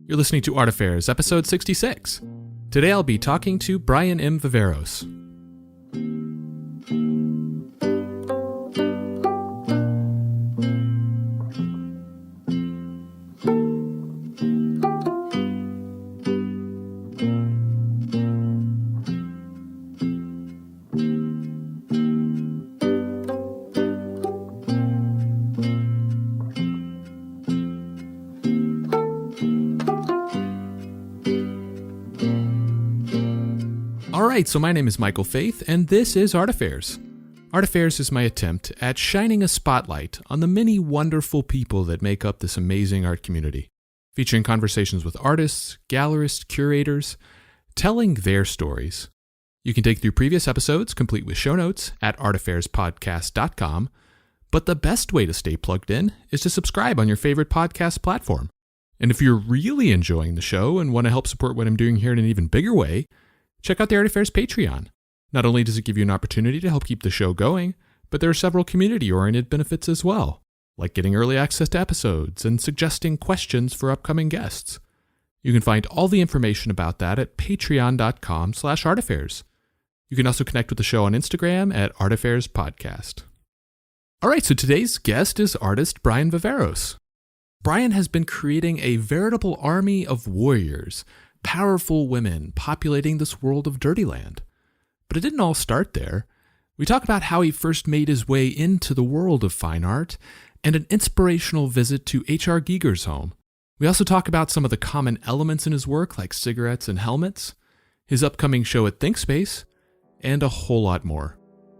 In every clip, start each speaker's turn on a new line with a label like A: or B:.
A: You're listening to Art Affairs, episode 66. Today I'll be talking to Brian M. Viveros. Alright, so my name is Michael Faith, and this is Art Affairs. Art Affairs is my attempt at shining a spotlight on the many wonderful people that make up this amazing art community, featuring conversations with artists, gallerists, curators, telling their stories. You can dig through previous episodes, complete with show notes, at artaffairs.podcast.com, but the best way to stay plugged in is to subscribe on your favorite podcast platform. And if you're really enjoying the show and want to help support what I'm doing here in an even bigger way, check out the Art Affairs Patreon. Not only does it give you an opportunity to help keep the show going, but there are several community-oriented benefits as well, like getting early access to episodes and suggesting questions for upcoming guests. You can find all the information about that at patreon.com/artaffairs. You can also connect with the show on Instagram at Art Affairs Podcast. All right, so today's guest is artist Brian Viveros. Brian has been creating a veritable army of warriors, powerful women populating this world of dirty land. But it didn't all start there. We talk about how he first made his way into the world of fine art and an inspirational visit to H.R. Giger's home. We also talk about some of the common elements in his work, like cigarettes and helmets, his upcoming show at ThinkSpace, and a whole lot more.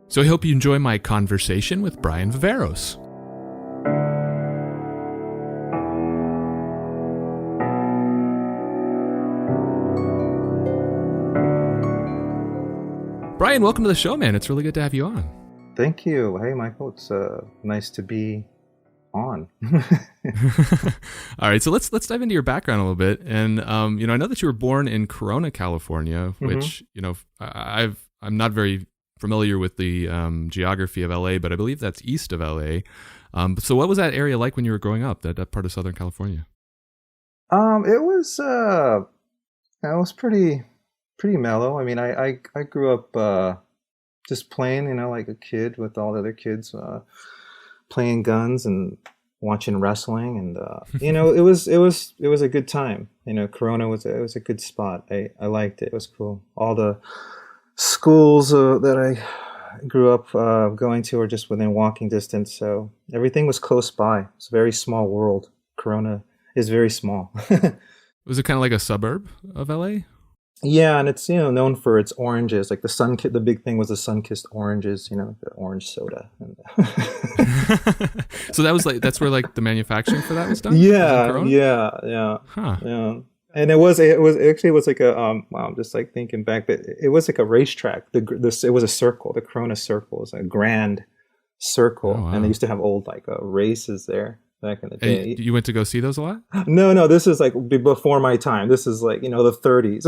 A: So I hope you enjoy my conversation with Brian Viveros. Brian, welcome to the show, man. It's really good to have you on.
B: Thank you. Hey, Michael. It's nice to be on.
A: All right, so let's dive into your background a little bit. And I know that you were born in Corona, California, which I'm not very familiar with the geography of LA, but I believe that's east of LA. So what was that area like when you were growing up? That part of Southern California?
B: It was pretty mellow. I mean, I grew up just playing, like a kid with all the other kids, playing guns and watching wrestling, and it was a good time. Corona was a good spot. I liked it. It was cool. All the schools that I grew up going to were just within walking distance, so everything was close by. It's a very small world. Corona is very small.
A: Was it kind of like a suburb of LA?
B: Yeah, and it's known for its oranges. Like the big thing was the sun-kissed oranges. The orange soda.
A: So that's where like the manufacturing for that was done.
B: Yeah.
A: Huh.
B: Yeah. And it was like a wow, I'm just like thinking back, but it was like a racetrack. It was a circle. The Corona Circle was a grand circle,
A: wow.
B: And they used to have old races there back in the day.
A: And you went to go see those a lot?
B: No, this is like before my time. This is like, the 30s.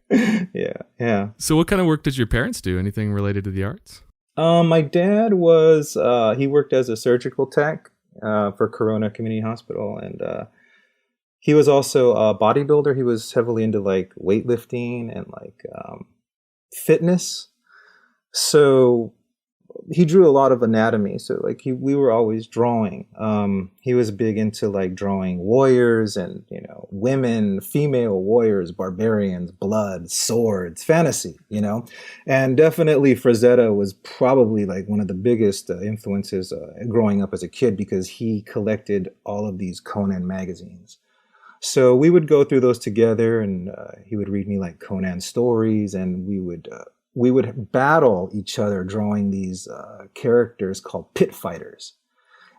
A: Okay.
B: Yeah.
A: So what kind of work did your parents do? Anything related to the arts?
B: My dad was, he worked as a surgical tech for Corona Community Hospital. And he was also a bodybuilder. He was heavily into like weightlifting and like fitness. So he drew a lot of anatomy, so like we were always drawing. He was big into like drawing warriors and women, female warriors, barbarians, blood, swords, fantasy, and definitely Frazetta was probably like one of the biggest influences growing up as a kid, because he collected all of these Conan magazines. So we would go through those together, and he would read me like Conan stories, and we would battle each other drawing these characters called pit fighters.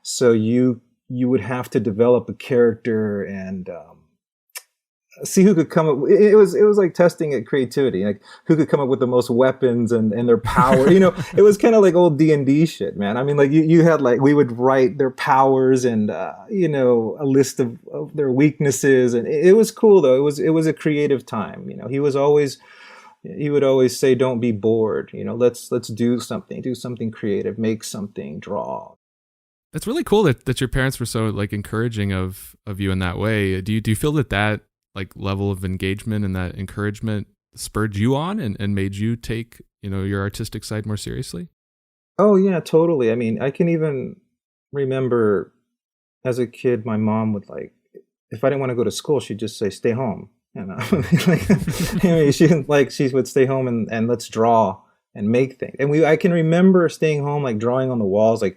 B: So you would have to develop a character and see who could come up. It was like testing at creativity, like who could come up with the most weapons and their power. It was kind of like old D&D shit, man. I mean, like you had like, we would write their powers and a list of their weaknesses, and it was cool though. It was a creative time. He would always say, don't be bored. Let's do something creative, make something, draw.
A: It's really cool that your parents were so like encouraging of you in that way. Do you feel that like level of engagement and that encouragement spurred you on and made you take, your artistic side more seriously?
B: Oh yeah, totally. I mean, I can even remember as a kid, my mom would like, if I didn't want to go to school, she'd just say, "Stay home."
A: Yeah.
B: Like, I mean, she would stay home and let's draw and make things. And I can remember staying home, like drawing on the walls. Like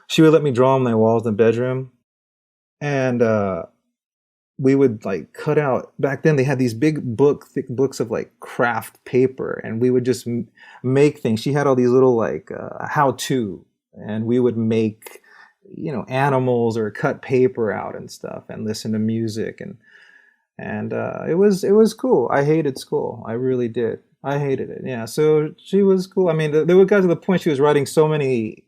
B: she would let me draw on my walls in the bedroom, and we would like cut out. Back then, they had these thick books of like craft paper, and we would just make things. She had all these little like how to, and we would make animals or cut paper out and stuff and listen to music, and it was cool. I hated school. I really did. I hated it. Yeah. So she was cool. I mean, there got to the point she was writing so many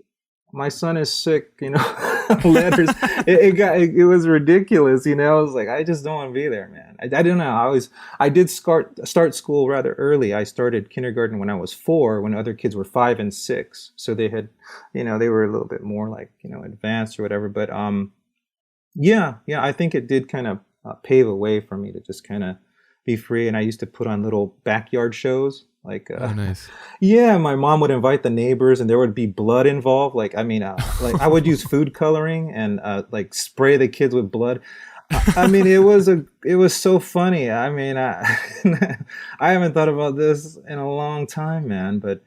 B: "my son is sick," letters. It was ridiculous. I was like, I just don't want to be there, man. I don't know. I did start school rather early. I started kindergarten when I was 4, when other kids were 5 and 6. So they had, they were a little bit more like, advanced or whatever. But yeah, I think it did kind of pave a way for me to just kind of be free. And I used to put on little backyard shows. Like,
A: Oh, nice.
B: yeah, my mom would invite the neighbors, and there would be blood involved. Like, I mean, like I would use food coloring and like spray the kids with blood. I mean, it was so funny. I mean, I haven't thought about this in a long time, man. But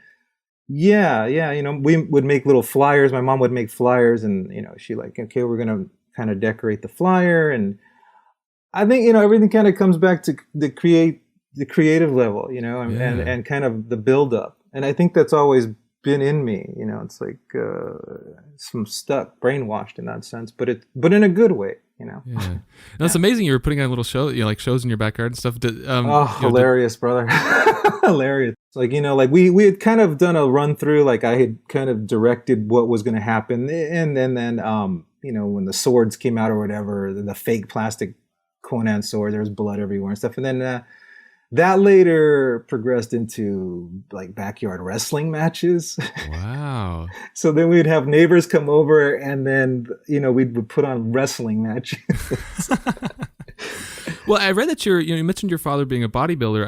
B: yeah, we would make little flyers. My mom would make flyers, and she like, okay, we're gonna kind of decorate the flyer, and I think everything kind of comes back to the creative level, and,
A: Yeah.
B: and kind of the build up. And I think that's always been in me. It's like some stuck, brainwashed in that sense, but in a good way.
A: Yeah. No, it's amazing you were putting on little like shows in your backyard and stuff.
B: Hilarious, brother. Hilarious. Like, like we had kind of done a run through, like I had kind of directed what was going to happen. And then, when the swords came out or whatever, the fake plastic Conan sword, there was blood everywhere and stuff. And then, that later progressed into like backyard wrestling matches.
A: Wow.
B: So then we'd have neighbors come over, and then we'd put on wrestling matches.
A: Well, I read that you mentioned your father being a bodybuilder.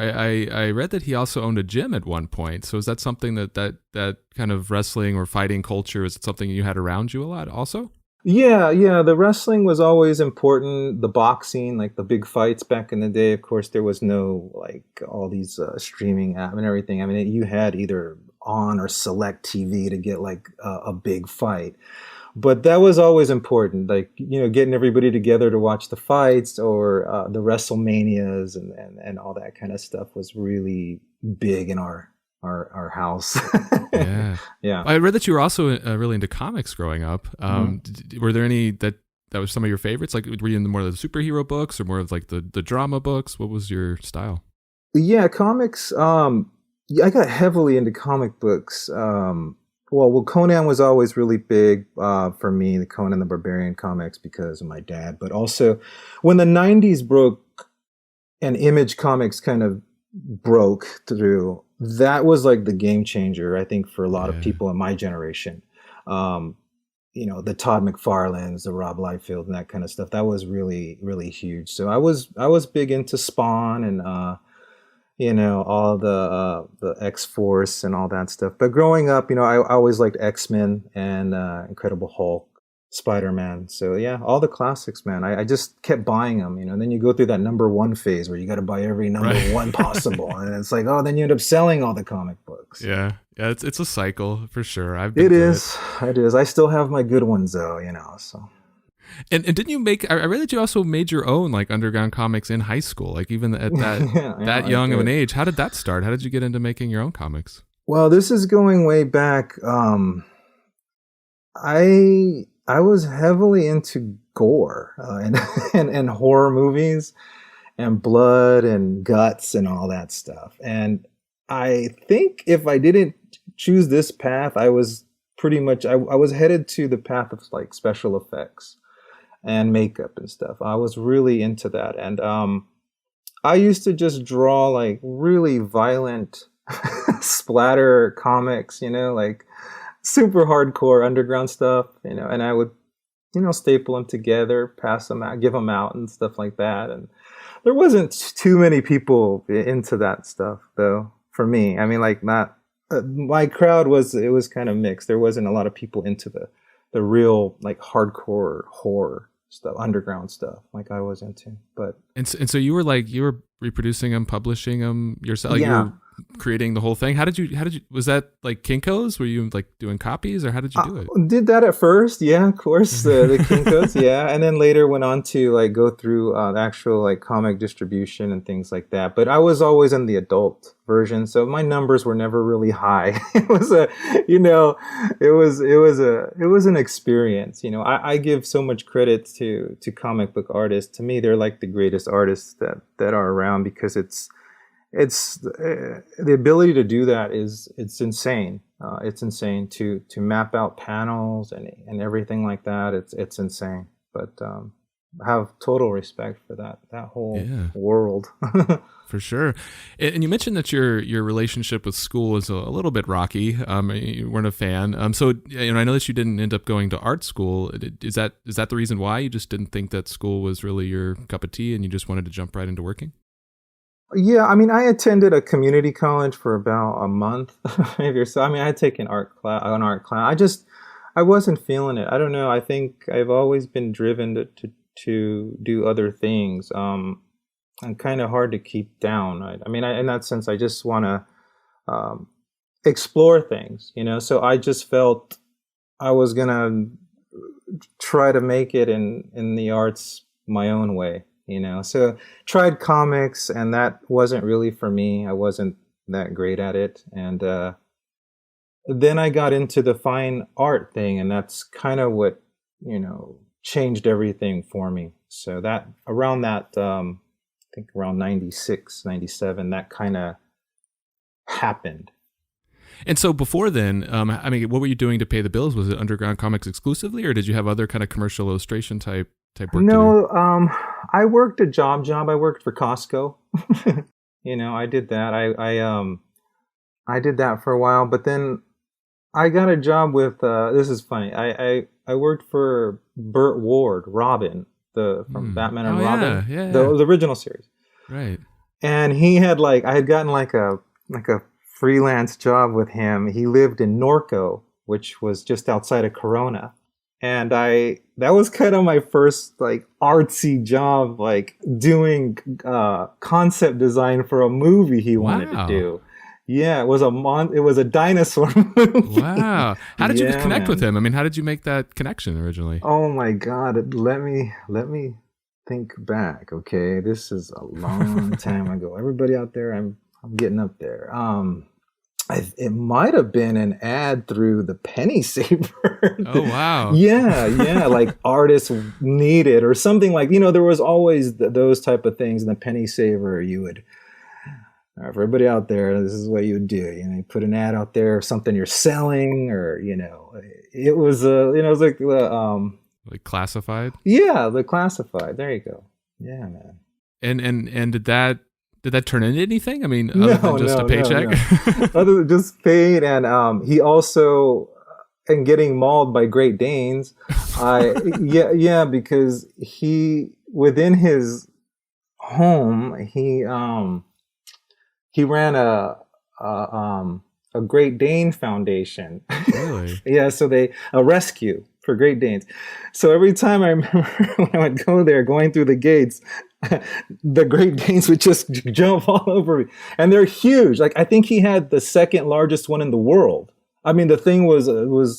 A: I read that he also owned a gym at one point. So is that something that kind of wrestling or fighting culture, is it something you had around you a lot also?
B: Yeah. The wrestling was always important. The boxing, like the big fights back in the day, of course, there was no like all these streaming app and everything. I mean, you had either on or select TV to get like a big fight. But that was always important, like, getting everybody together to watch the fights or the WrestleManias and all that kind of stuff was really big in our house.
A: Yeah.
B: Yeah.
A: I read that you were also really into comics growing up. Were there any that was some of your favorites? Like, were you in more of the superhero books or more of like the drama books? What was your style?
B: Yeah, comics. I got heavily into comic books. Well, Conan was always really big for me, the Conan the Barbarian comics, because of my dad. But also, when the 90s broke and Image Comics kind of broke through, that was like the game changer, I think, for a lot of people in my generation. The Todd McFarlanes, the Rob Liefeld, and that kind of stuff. That was really, really huge. So I was big into Spawn and all the X-Force and all that stuff. But growing up, I always liked X-Men and Incredible Hulk, Spider-Man. So yeah, all the classics, man. I just kept buying them, and then you go through that number one phase where you got to buy every number one possible. And it's like, then you end up selling all the comic books.
A: Yeah. It's a cycle for sure.
B: It is. I still have my good ones though, so.
A: And didn't you make? I read that you also made your own like underground comics in high school, like even at that that young of an age. How did that start? How did you get into making your own comics?
B: Well, this is going way back. I was heavily into gore and horror movies and blood and guts and all that stuff. And I think if I didn't choose this path, I was pretty much I was headed to the path of like special effects and makeup and stuff. I was really into that. And I used to just draw like really violent splatter comics, like super hardcore underground stuff, and I would staple them together, pass them out, give them out, and stuff like that. And there wasn't too many people into that stuff, though. For me, I mean, like not my crowd was it was kind of mixed. There wasn't a lot of people into the real like hardcore horror stuff, underground stuff, like I was into. But
A: so you were reproducing them, publishing them yourself. Like you
B: yeah.
A: were creating the whole thing. How did you, was that like Kinko's? Were you like doing copies, or how did you do it?
B: Did that at first, yeah, of course, the Kinko's, yeah, and then later went on to like go through the actual like comic distribution and things like that. But I was always in the adult version, so my numbers were never really high. It was it was an experience. I give so much credit to comic book artists. To me, they're like the greatest artists that are around, because it's the ability to do that it's insane. It's insane to map out panels and everything like that. It's insane. But I have total respect for that whole world.
A: For sure. And you mentioned that your relationship with school was a little bit rocky. You weren't a fan. So I know that you didn't end up going to art school. Is that the reason why you just didn't think that school was really your cup of tea and you just wanted to jump right into working?
B: Yeah, I mean, I attended a community college for about a month, maybe or so. I mean, I had taken an art class. I wasn't feeling it. I don't know. I think I've always been driven to do other things. And kind of hard to keep down. I mean, in that sense, I just want to explore things, So I just felt I was gonna try to make it in the arts my own way. So tried comics, and that wasn't really for me. I wasn't that great at it. And then I got into the fine art thing, and that's kind of what, changed everything for me. So that around that, I think around 96, 97, that kind of happened.
A: And so before then, I mean, what were you doing to pay the bills? Was it underground comics exclusively, or did you have other kind of commercial illustration type work?
B: No, I worked a job. I worked for Costco. I did that. I did that for a while, but then I got a job with. This is funny. I worked for Burt Ward, Robin, from Batman and Robin, the original series.
A: Right.
B: And he had I had gotten like a freelance job with him. He lived in Norco, which was just outside of Corona. And that was kind of my first artsy job, doing concept design for a movie he wanted to do. Yeah, it was a dinosaur movie.
A: Wow. How did you connect with him? I mean, how did you make that connection originally?
B: Oh my God. Let me think back. Okay. This is a long time ago. Everybody out there, I'm getting up there. It might have been an ad through the Penny Saver.
A: Oh, wow.
B: Yeah. Like artists needed or something there was always those type of things in the Penny Saver. You would, for everybody out there, this is what you would do. You put an ad out there, something you're selling, or, it was, it was like the,
A: like classified?
B: Yeah, the classified. There you go. Yeah, man.
A: And did that turn into anything? I mean, other than just a paycheck?
B: No. Other than just paid, and he also, and getting mauled by Great Danes. Because he, within his home, he ran a Great Dane Foundation.
A: Really?
B: Yeah, so a rescue for Great Danes. So every time I remember when I would go there, going through the gates, the Great Danes would just jump all over me. And they're huge. I think he had the second largest one in the world. I mean, the thing was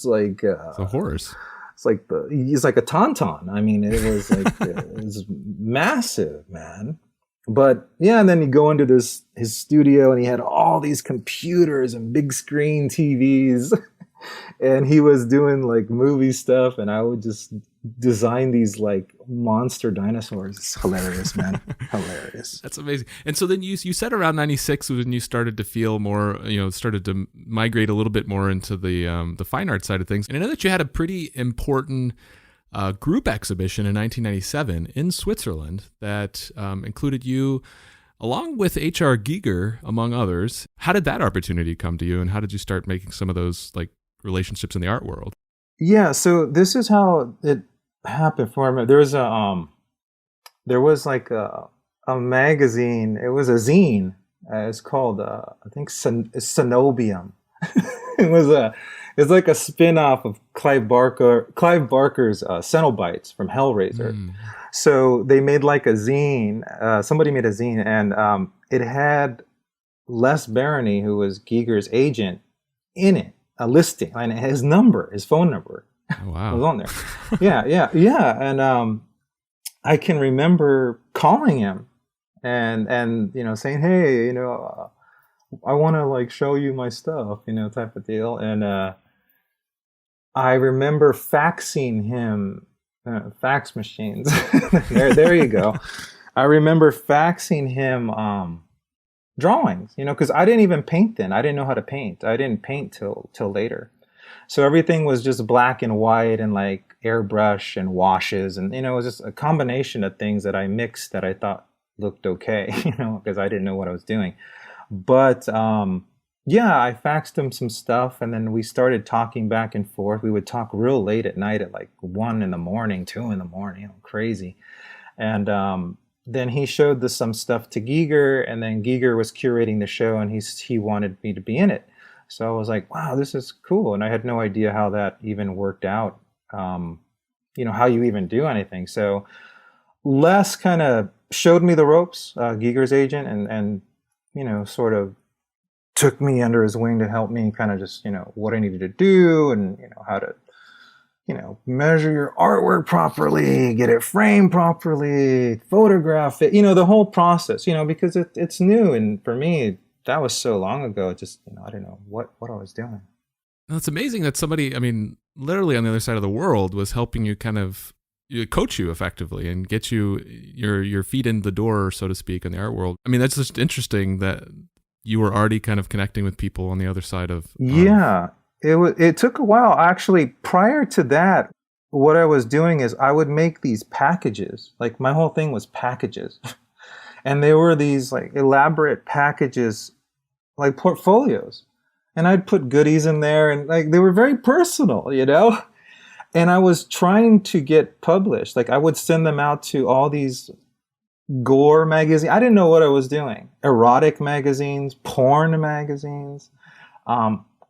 B: like...
A: it's a horse.
B: It's he's like a tauntaun. I mean, it was it was massive, man. But yeah, and then you go into his studio, and he had all these computers and big screen TVs. And he was doing movie stuff, and I would just design these monster dinosaurs. It's hilarious, man. Hilarious.
A: That's amazing. And so then you said around 96 when you started to feel more, started to migrate a little bit more into the fine art side of things. And I know that you had a pretty important group exhibition in 1997 in Switzerland that included you along with H.R. Giger, among others. How did that opportunity come to you, and how did you start making some of those relationships in the art world?
B: Yeah, so this is how it happened for me. There was like a magazine. It was a zine. It's called I think Cenobium. it was a it's like a spin-off of Clive Barker's Cenobites from Hellraiser.
A: Mm.
B: So they made like a zine. Somebody made a zine, and it had Les Barony, who was Giger's agent, in it, a listing, and his number, his phone number,
A: Oh,
B: was
A: wow.
B: on there. Yeah, and I can remember calling him and saying, hey, I want to like show you my stuff, type of deal, and I remember faxing him, fax machines. There you go. I remember faxing him drawings, because I didn't even paint then. I didn't know how to paint. I didn't paint till later. So everything was just black and white and like airbrush and washes, and it was just a combination of things that I mixed that I thought looked okay, because I didn't know what I was doing. But yeah, I faxed him some stuff, and then we started talking back and forth. We would talk real late at night, at like 1 in the morning, 2 in the morning, crazy. And then he showed some stuff to Giger, and then Giger was curating the show, and he wanted me to be in it. So I was like, wow, this is cool. And I had no idea how that even worked out, how you even do anything. So Les kind of showed me the ropes, Giger's agent, and sort of took me under his wing to help me kind of just, what I needed to do, and, how to, measure your artwork properly, get it framed properly, photograph it, the whole process, because it's new. And for me, that was so long ago. It just, I didn't know what I was doing.
A: Now, it's amazing that somebody, I mean, literally on the other side of the world was helping you kind of coach you effectively and get your feet in the door, so to speak, in the art world. I mean, that's just interesting that you were already kind of connecting with people on the other side of.
B: Yeah, it took a while. Actually, prior to that, what I was doing is I would make these packages. Like my whole thing was packages. And they were these like elaborate packages, like portfolios. And I'd put goodies in there, and like they were very personal, And I was trying to get published. Like I would send them out to all these gore magazines. I didn't know what I was doing. Erotic magazines, porn magazines.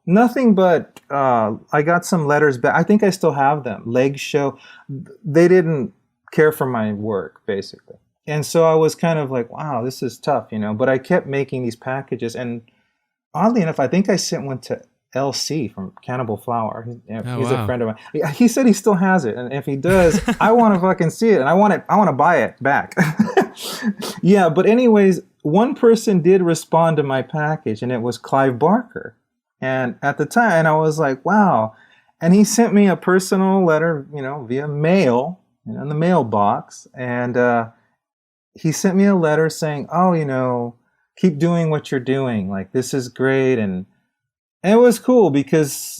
B: Nothing but I got some letters back. I think I still have them. Leg Show. They didn't care for my work, basically. And so I was kind of like, wow, this is tough, But I kept making these packages. And oddly enough, I think I sent one to LC from Cannibal Flower. He's a friend of mine. He said he still has it. And if he does, I want to fucking see it. And I want to buy it back. Yeah, but anyways, one person did respond to my package, and it was Clive Barker. And at the time, and I was like, wow. And he sent me a personal letter, via mail, in the mailbox. And he sent me a letter saying, oh, keep doing what you're doing. Like, this is great. And it was cool because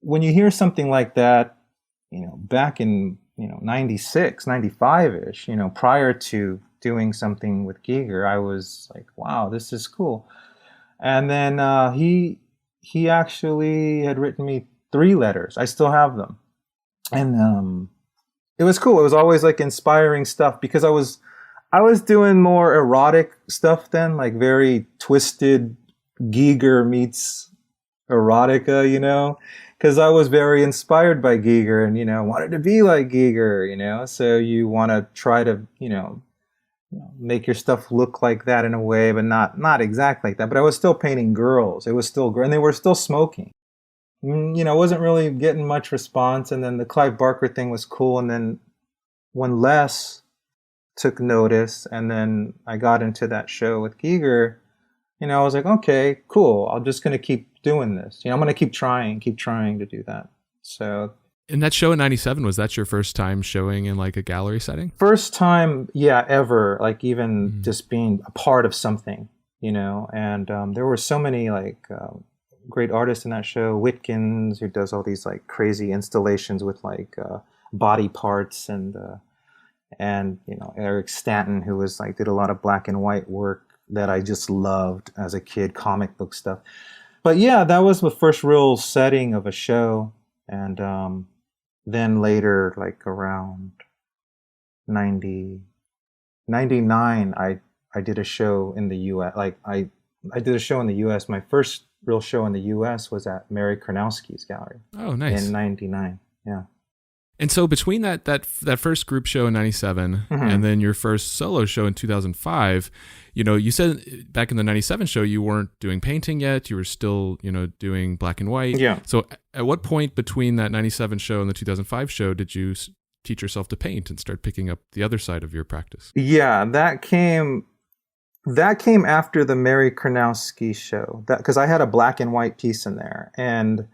B: when you hear something like that, back in, 96, 95-ish, prior to doing something with Giger, I was like, wow, this is cool. And then he actually had written me 3 letters. I still have them. And it was cool. It was always like inspiring stuff because I was doing more erotic stuff then, like very twisted Giger meets erotica, because I was very inspired by Giger and, wanted to be like Giger, so you want to try to, make your stuff look like that in a way, but not exactly like that. But I was still painting girls. It was still, and they were still smoking. Wasn't really getting much response. And then the Clive Barker thing was cool. And then when Les took notice, and then I got into that show with Giger, I was like, okay, cool. I'm just going to keep doing this. I'm going to keep trying to do that. So.
A: In that show in 97, was that your first time showing in like a gallery setting?
B: First time, yeah, ever. Like even just being a part of something, and there were so many like great artists in that show. Whitkins, who does all these like crazy installations with like body parts, and Eric Stanton, who was like did a lot of black and white work that I just loved as a kid, comic book stuff. But yeah, that was the first real setting of a show. And then later, like around 90, 99, I did a show in the US. I did a show in the US. My first real show in the US was at Mary Karnowski's gallery
A: Oh,
B: in
A: nice.
B: 99. Yeah.
A: And so between that first group show in 97 and then your first solo show in 2005, you said back in the 97 show you weren't doing painting yet, you were still, doing black and white.
B: Yeah.
A: So at what point between that 97 show and the 2005 show did you teach yourself to paint and start picking up the other side of your practice?
B: Yeah, that came after the Mary Karnowski show. That because I had a black and white piece in there, and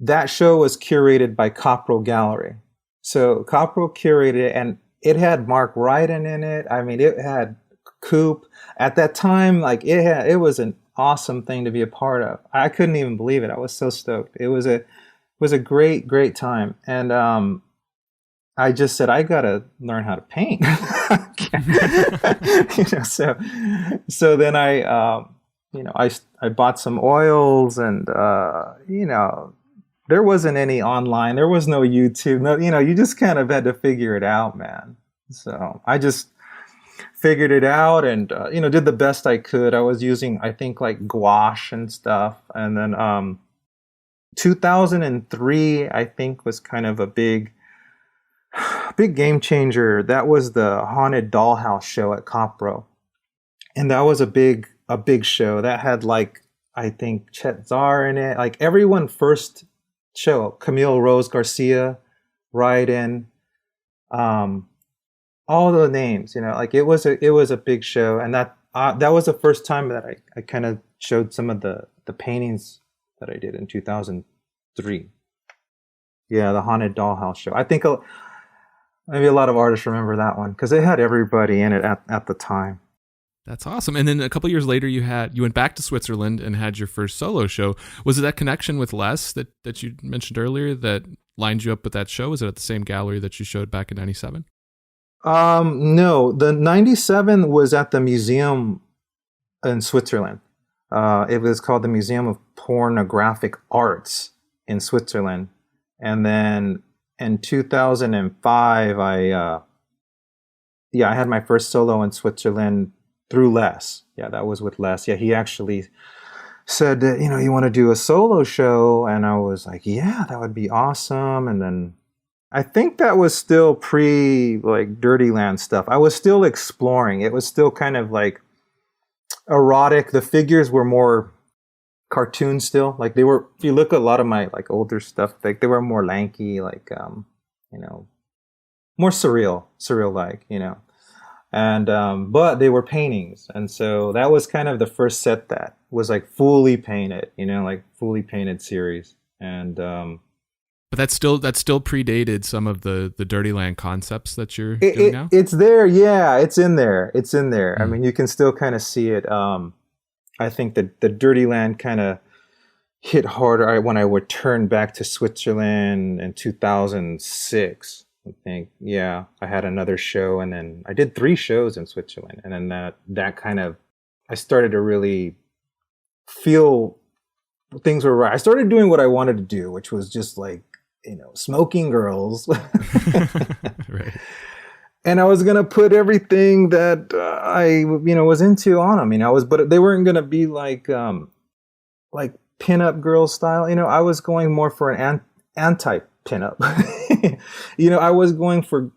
B: that show was curated by Copperl Gallery. So Copperl curated it, and it had Mark Ryden in it. I mean, it had Coop. At that time, like it was an awesome thing to be a part of. I couldn't even believe it. I was so stoked. It was a great time, and I just said I gotta learn how to paint. So then I bought some oils, and there wasn't any online. There was no YouTube. No, you just kind of had to figure it out, man. So I just figured it out and, did the best I could. I was using, I think, like gouache and stuff. And then 2003, I think, was kind of a big game changer. That was the Haunted Dollhouse show at Copro. And that was a big show. That had, like, I think, Chet Zar in it. Like, everyone first show, Camille Rose Garcia, Ryden, all the names, like it was a big show, and that was the first time that I kind of showed some of the paintings that I did in 2003. Yeah, the Haunted Dollhouse show. I think maybe a lot of artists remember that one because it had everybody in it at the time.
A: That's awesome. And then a couple years later, you went back to Switzerland and had your first solo show. Was it that connection with Les that you mentioned earlier that lined you up with that show? Was it at the same gallery that you showed back in 97?
B: No, the 97 was at the museum in Switzerland. It was called the Museum of Pornographic Arts in Switzerland. And then in 2005, I had my first solo in Switzerland through Les. Yeah, that was with Les. Yeah, he actually said, you want to do a solo show? And I was like, yeah, that would be awesome. And then I think that was still like Dirty Land stuff. I was still exploring. It was still kind of like erotic. The figures were more cartoon still. Like they were, if you look at a lot of my like older stuff, like they were more lanky, like, more surreal like, and but they were paintings, and so that was kind of the first set that was like fully painted, like fully painted series. And
A: but that still predated some of the Dirty Land concepts that you're doing now.
B: It's there, yeah, it's in there. I mean, you can still kind of see it. I think that the Dirty Land kind of hit harder when I returned back to Switzerland in 2006. I think, yeah, I had another show, and then I did 3 shows in Switzerland, and then that kind of, I started to really feel things were right. I started doing what I wanted to do, which was just like, smoking girls.
A: Right.
B: And I was gonna put everything that I was into on them. But they weren't gonna be like pinup girl style. I was going more for an anti pinup. I was going for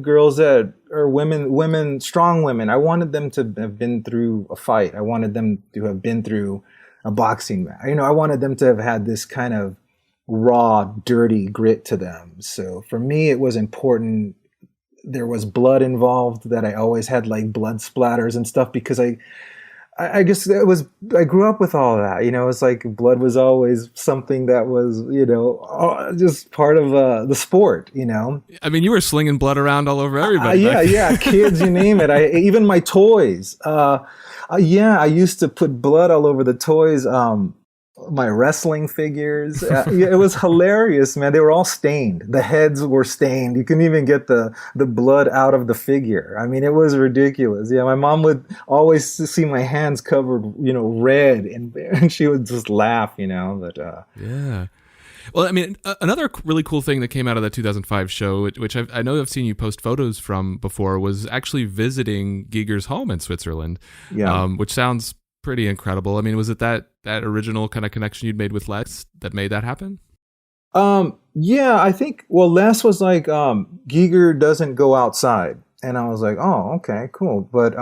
B: girls that are women, strong women. I wanted them to have been through a fight. I wanted them to have been through a boxing match. I wanted them to have had this kind of raw, dirty grit to them. So for me, it was important. There was blood involved, that I always had like blood splatters and stuff, because I guess I grew up with all that, it's like blood was always something that was, just part of the sport,
A: I mean, you were slinging blood around all over everybody.
B: Yeah, kids, you name it. Even my toys. I used to put blood all over the toys. My wrestling figures. It was hilarious, man. They were all stained. The heads were stained. You couldn't even get the blood out of the figure. I mean, it was ridiculous. Yeah, my mom would always see my hands covered, red, and she would just laugh, but
A: yeah. Well, I mean, another really cool thing that came out of that 2005 show, which I know I've seen you post photos from before, was actually visiting Giger's home in Switzerland,
B: Yeah.
A: which sounds pretty incredible. I mean, was it that original kind of connection you'd made with Les that made that happen?
B: Yeah, I think, well, Les was like, Giger doesn't go outside. And I was like, oh, okay, cool. But,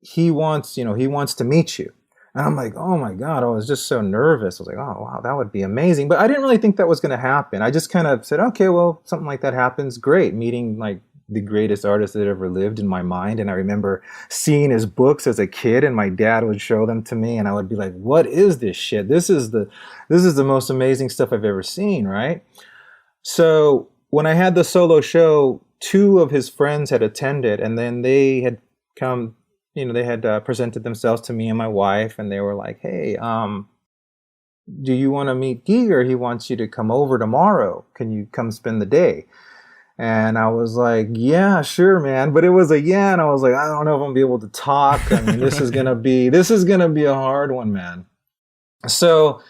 B: he wants to meet you. And I'm like, oh my God, I was just so nervous. I was like, oh, wow, that would be amazing. But I didn't really think that was going to happen. I just kind of said, okay, well, something like that happens. Great. Meeting like the greatest artist that ever lived in my mind. And I remember seeing his books as a kid, and my dad would show them to me, and I would be like, what is this shit? This is the most amazing stuff I've ever seen, right? So when I had the solo show, two of his friends had attended, and then they had come, they had presented themselves to me and my wife, and they were like, hey, do you want to meet Giger? He wants you to come over tomorrow. Can you come spend the day? And I was like, yeah, sure, man. But it was a yeah, and I was like, I don't know if I'm gonna be able to talk. I mean, this is gonna be a hard one, man. So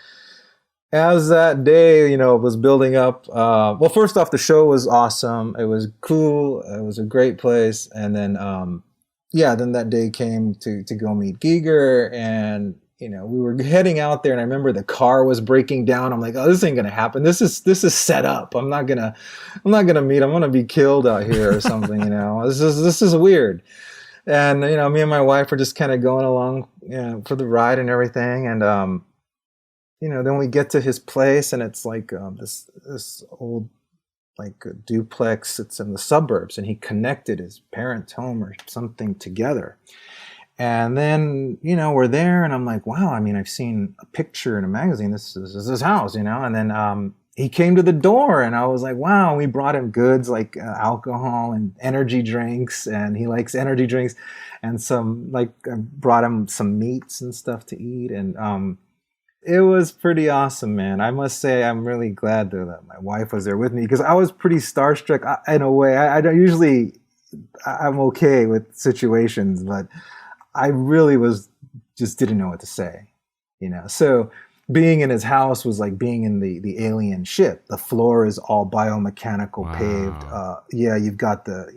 B: as that day, was building up, well, first off, the show was awesome. It was cool. It was a great place. And then, then that day came to go meet Giger, and we were heading out there, and I remember the car was breaking down. I'm like, oh, this ain't gonna happen. This is set up. I'm not gonna meet. I'm gonna be killed out here or something. This is weird. And me and my wife were just kind of going along, for the ride and everything. And then we get to his place, and it's like this old like a duplex. It's in the suburbs, and he connected his parents' home or something together. And then, we're there, and I'm like, wow, I mean, I've seen a picture in a magazine. This is his house, And then he came to the door, and I was like, wow. And we brought him goods like alcohol and energy drinks, and he likes energy drinks, and I brought him some meats and stuff to eat. And it was pretty awesome, man. I must say, I'm really glad that my wife was there with me, because I was pretty starstruck in a way. I don't usually, I'm okay with situations, but I really just didn't know what to say, So being in his house was like being in the alien ship. The floor is all biomechanical,
A: Wow.
B: paved. You've got the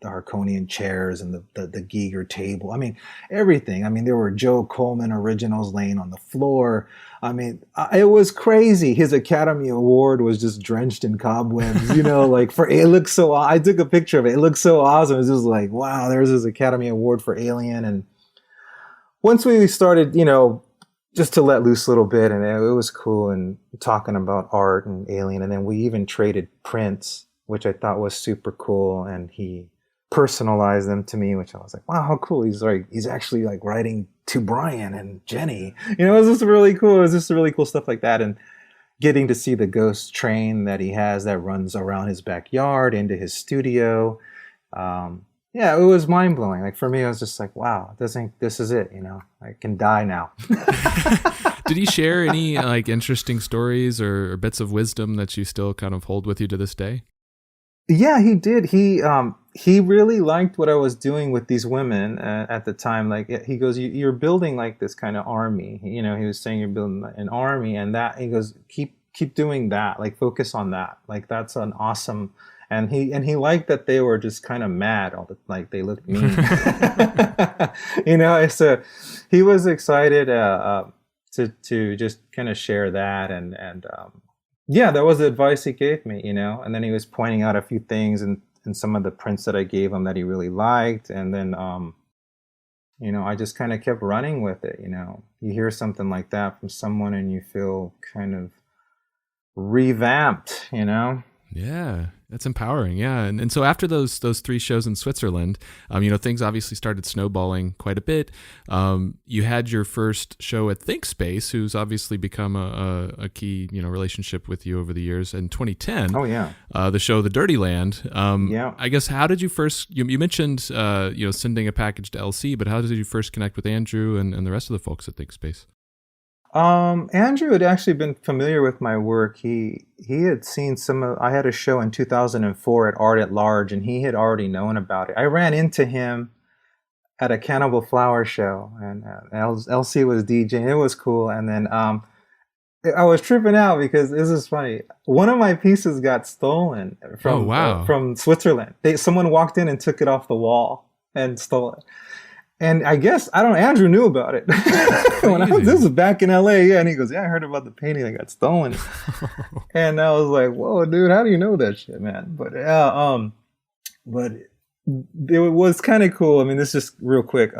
B: Harkonian chairs and the Giger table. I mean, everything. I mean, there were Joe Coleman originals laying on the floor. I mean, it was crazy. His Academy Award was just drenched in cobwebs, it looked so, I took a picture of it. It looked so awesome. It was just like, wow, there's his Academy Award for Alien. And once we started, just to let loose a little bit, and it was cool, and talking about art and Alien. And then we even traded prints, which I thought was super cool. And he personalized them to me, which I was like, wow, how cool. He's actually like writing to Brian and Jenny. It was just really cool. It was just really cool stuff like that. And getting to see the ghost train that he has that runs around his backyard into his studio. It was mind blowing. Like for me, I was just like, wow, this is it. I can die now.
A: Did he share any like interesting stories or bits of wisdom that you still kind of hold with you to this day?
B: Yeah, he did. He really liked what I was doing with these women at the time. Like he goes, you're building like this kind of army. He was saying you're building an army, and that he goes, keep doing that. Like focus on that. Like that's an awesome. And he liked that they were just kind of mad, like they looked mean. So he was excited to just kind of share that, and that was the advice he gave me, And then he was pointing out a few things in some of the prints that I gave him that he really liked, and then I just kind of kept running with it. You hear something like that from someone, and you feel kind of revamped,
A: Yeah, that's empowering. Yeah. And so after those three shows in Switzerland, things obviously started snowballing quite a bit. You had your first show at ThinkSpace, who's obviously become a key, relationship with you over the years. In 2010,
B: oh yeah,
A: the show The Dirty Land.
B: Yeah.
A: I guess, how did you first, you mentioned, sending a package to LC, but how did you first connect with Andrew and the rest of the folks at ThinkSpace?
B: Andrew had actually been familiar with my work. He had seen I had a show in 2004 at Art at Large, and he had already known about it. I ran into him at a Cannibal Flower show, and LC was DJing. It was cool. And then I was tripping out because this is funny. One of my pieces got stolen
A: Oh, wow.
B: from Switzerland. Someone walked in and took it off the wall and stole it. And I guess I don't know. Andrew knew about it. This was back in LA, yeah. And he goes, "Yeah, I heard about the painting that got stolen." And I was like, "Whoa, dude, how do you know that shit, man?" But but it was kind of cool. I mean, this is just real quick.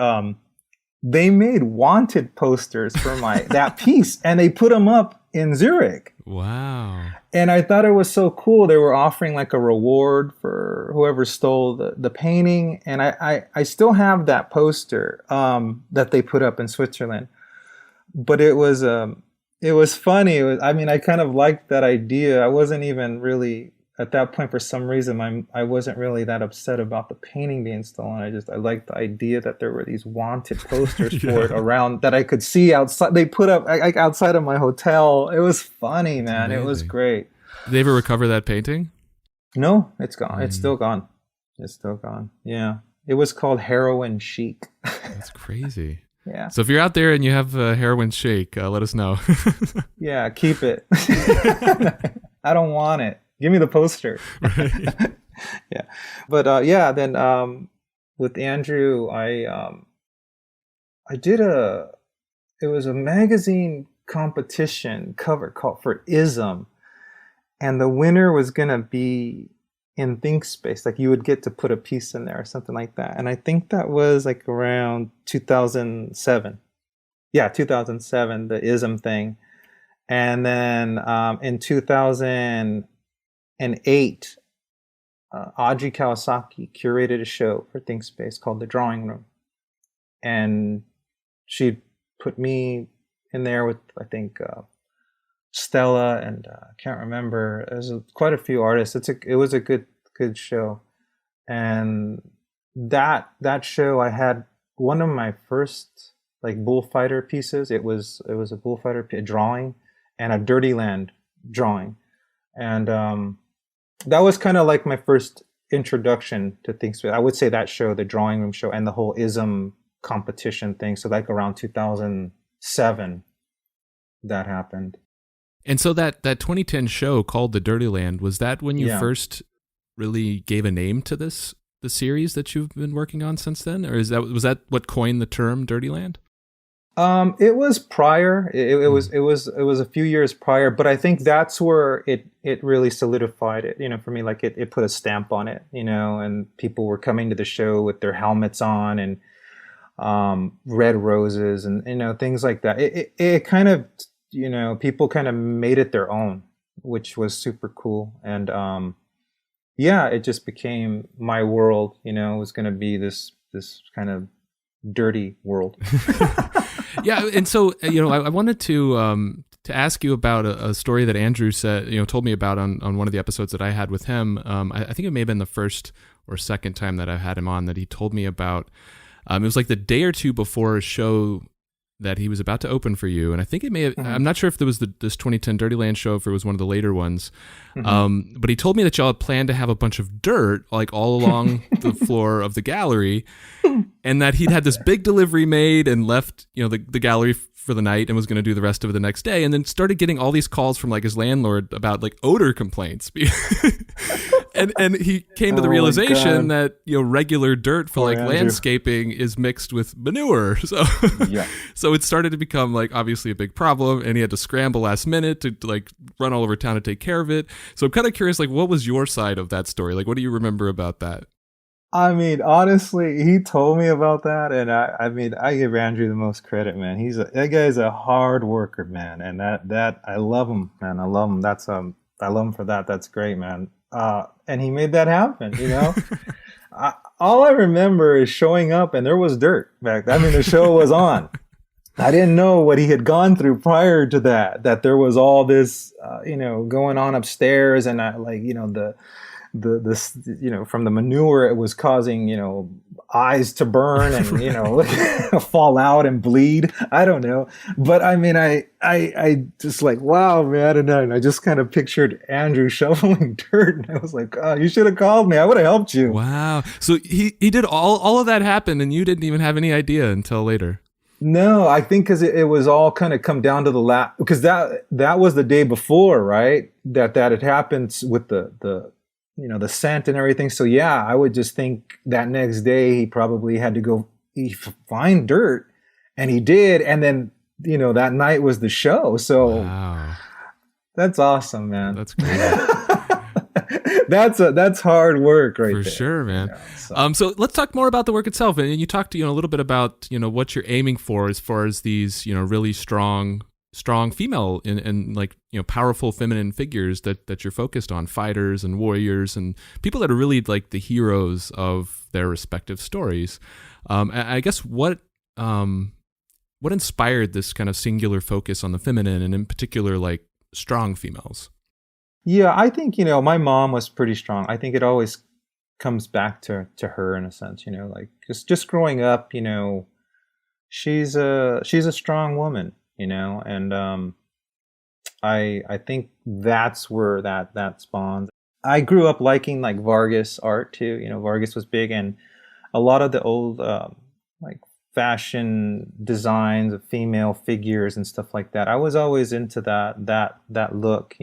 B: They made wanted posters for my that piece, and they put them up in Zurich.
A: Wow.
B: And I thought it was so cool. They were offering like a reward for whoever stole the painting. And I still have that poster that they put up in Switzerland. But it was funny. I mean, I kind of liked that idea. I wasn't even really at that point, for some reason, I wasn't really that upset about the painting being stolen. I liked the idea that there were these wanted posters for it around that I could see outside. They put up like outside of my hotel. It was funny, man. It was great.
A: Did they ever recover that painting?
B: No, it's gone. It's still gone. It's still gone. Yeah. It was called Heroin Chic.
A: That's crazy.
B: Yeah.
A: So if you're out there and you have a heroin shake, let us know.
B: Yeah, keep it. I don't want it. Give me the poster.
A: Right.
B: Yeah. But yeah, then with Andrew, I did it was a magazine competition cover called for ISM, and the winner was gonna be in ThinkSpace. Like you would get to put a piece in there or something like that. And I think that was like around 2007. Yeah, 2007, the ISM thing. And then in 2008, Audrey Kawasaki curated a show for ThinkSpace called The Drawing Room. And she put me in there with, I think, Stella and I can't remember. There's quite a few artists. It was a good show. And that show, I had one of my first like bullfighter pieces. It was a bullfighter drawing and a Dirty Land drawing. And that was kind of like my first introduction to things. I would say that show, the Drawing Room show, and the whole ISM competition thing. So like around 2007, that happened.
A: And so that 2010 show called The Dirty Land, was that when you first really gave a name to the series that you've been working on since then? Or was that what coined the term Dirty Land?
B: It was prior. It was a few years prior, but I think that's where it really solidified it, for me. Like it put a stamp on it, and people were coming to the show with their helmets on and red roses and things like that. It kind of, people kind of made it their own, which was super cool. And it just became my world. It was going to be this kind of dirty world.
A: Yeah, and so I wanted to ask you about a story that Andrew told me about on one of the episodes that I had with him. I think it may have been the first or second time that I've had him on that he told me about. It was like the day or two before a show that he was about to open for you, and I think it may have. Mm-hmm. I'm not sure if there was this 2010 Dirty Land show, if it was one of the later ones. Mm-hmm. But he told me that y'all had planned to have a bunch of dirt like all along the floor of the gallery, and that he'd had this big delivery made and left the gallery for the night and was going to do the rest of it the next day, and then started getting all these calls from like his landlord about like odor complaints. And he came to the realization that regular dirt for like
B: Andrew.
A: Landscaping is mixed with manure. So it started to become like obviously a big problem, and he had to scramble last minute to like run all over town to take care of it. So I'm kind of curious, like, what was your side of that story? Like, what do you remember about that?
B: I mean, honestly, he told me about that, and I give Andrew the most credit, man. That guy's a hard worker, man, and that I love him, man. I love him. I love him for that. That's great, man. And he made that happen, all I remember is showing up and there was dirt back then. I mean, the show was on. I didn't know what he had gone through prior to that there was all this, going on upstairs, and from the manure, it was causing, eyes to burn and, fall out and bleed. I don't know. But I mean, I just like, wow, man. And I just kind of pictured Andrew shoveling dirt, and I was like, oh, you should have called me. I would have helped you.
A: Wow. So he did all of that happen, and you didn't even have any idea until later.
B: No, I think because it was all kind of come down to the last, because that was the day before, right? That had happened with the the scent and everything. So yeah, I would just think that next day he probably had to go find dirt, and he did, and then that night was the show. So
A: Wow.
B: that's awesome, man.
A: That's crazy.
B: That's hard work right
A: For
B: there.
A: sure, man.
B: So.
A: So let's talk more about the work itself. And you talked, a little bit about, what you're aiming for as far as these, really strong female and like, powerful feminine figures that you're focused on, fighters and warriors and people that are really like the heroes of their respective stories. I guess what inspired this kind of singular focus on the feminine and in particular, like strong females?
B: Yeah, I think, my mom was pretty strong. I think it always comes back to her in a sense, like just growing up, she's a strong woman, and I think that's where that spawns. I grew up liking like Vargas art too. Vargas was big, and a lot of the old like fashion designs of female figures and stuff like that. I was always into that look,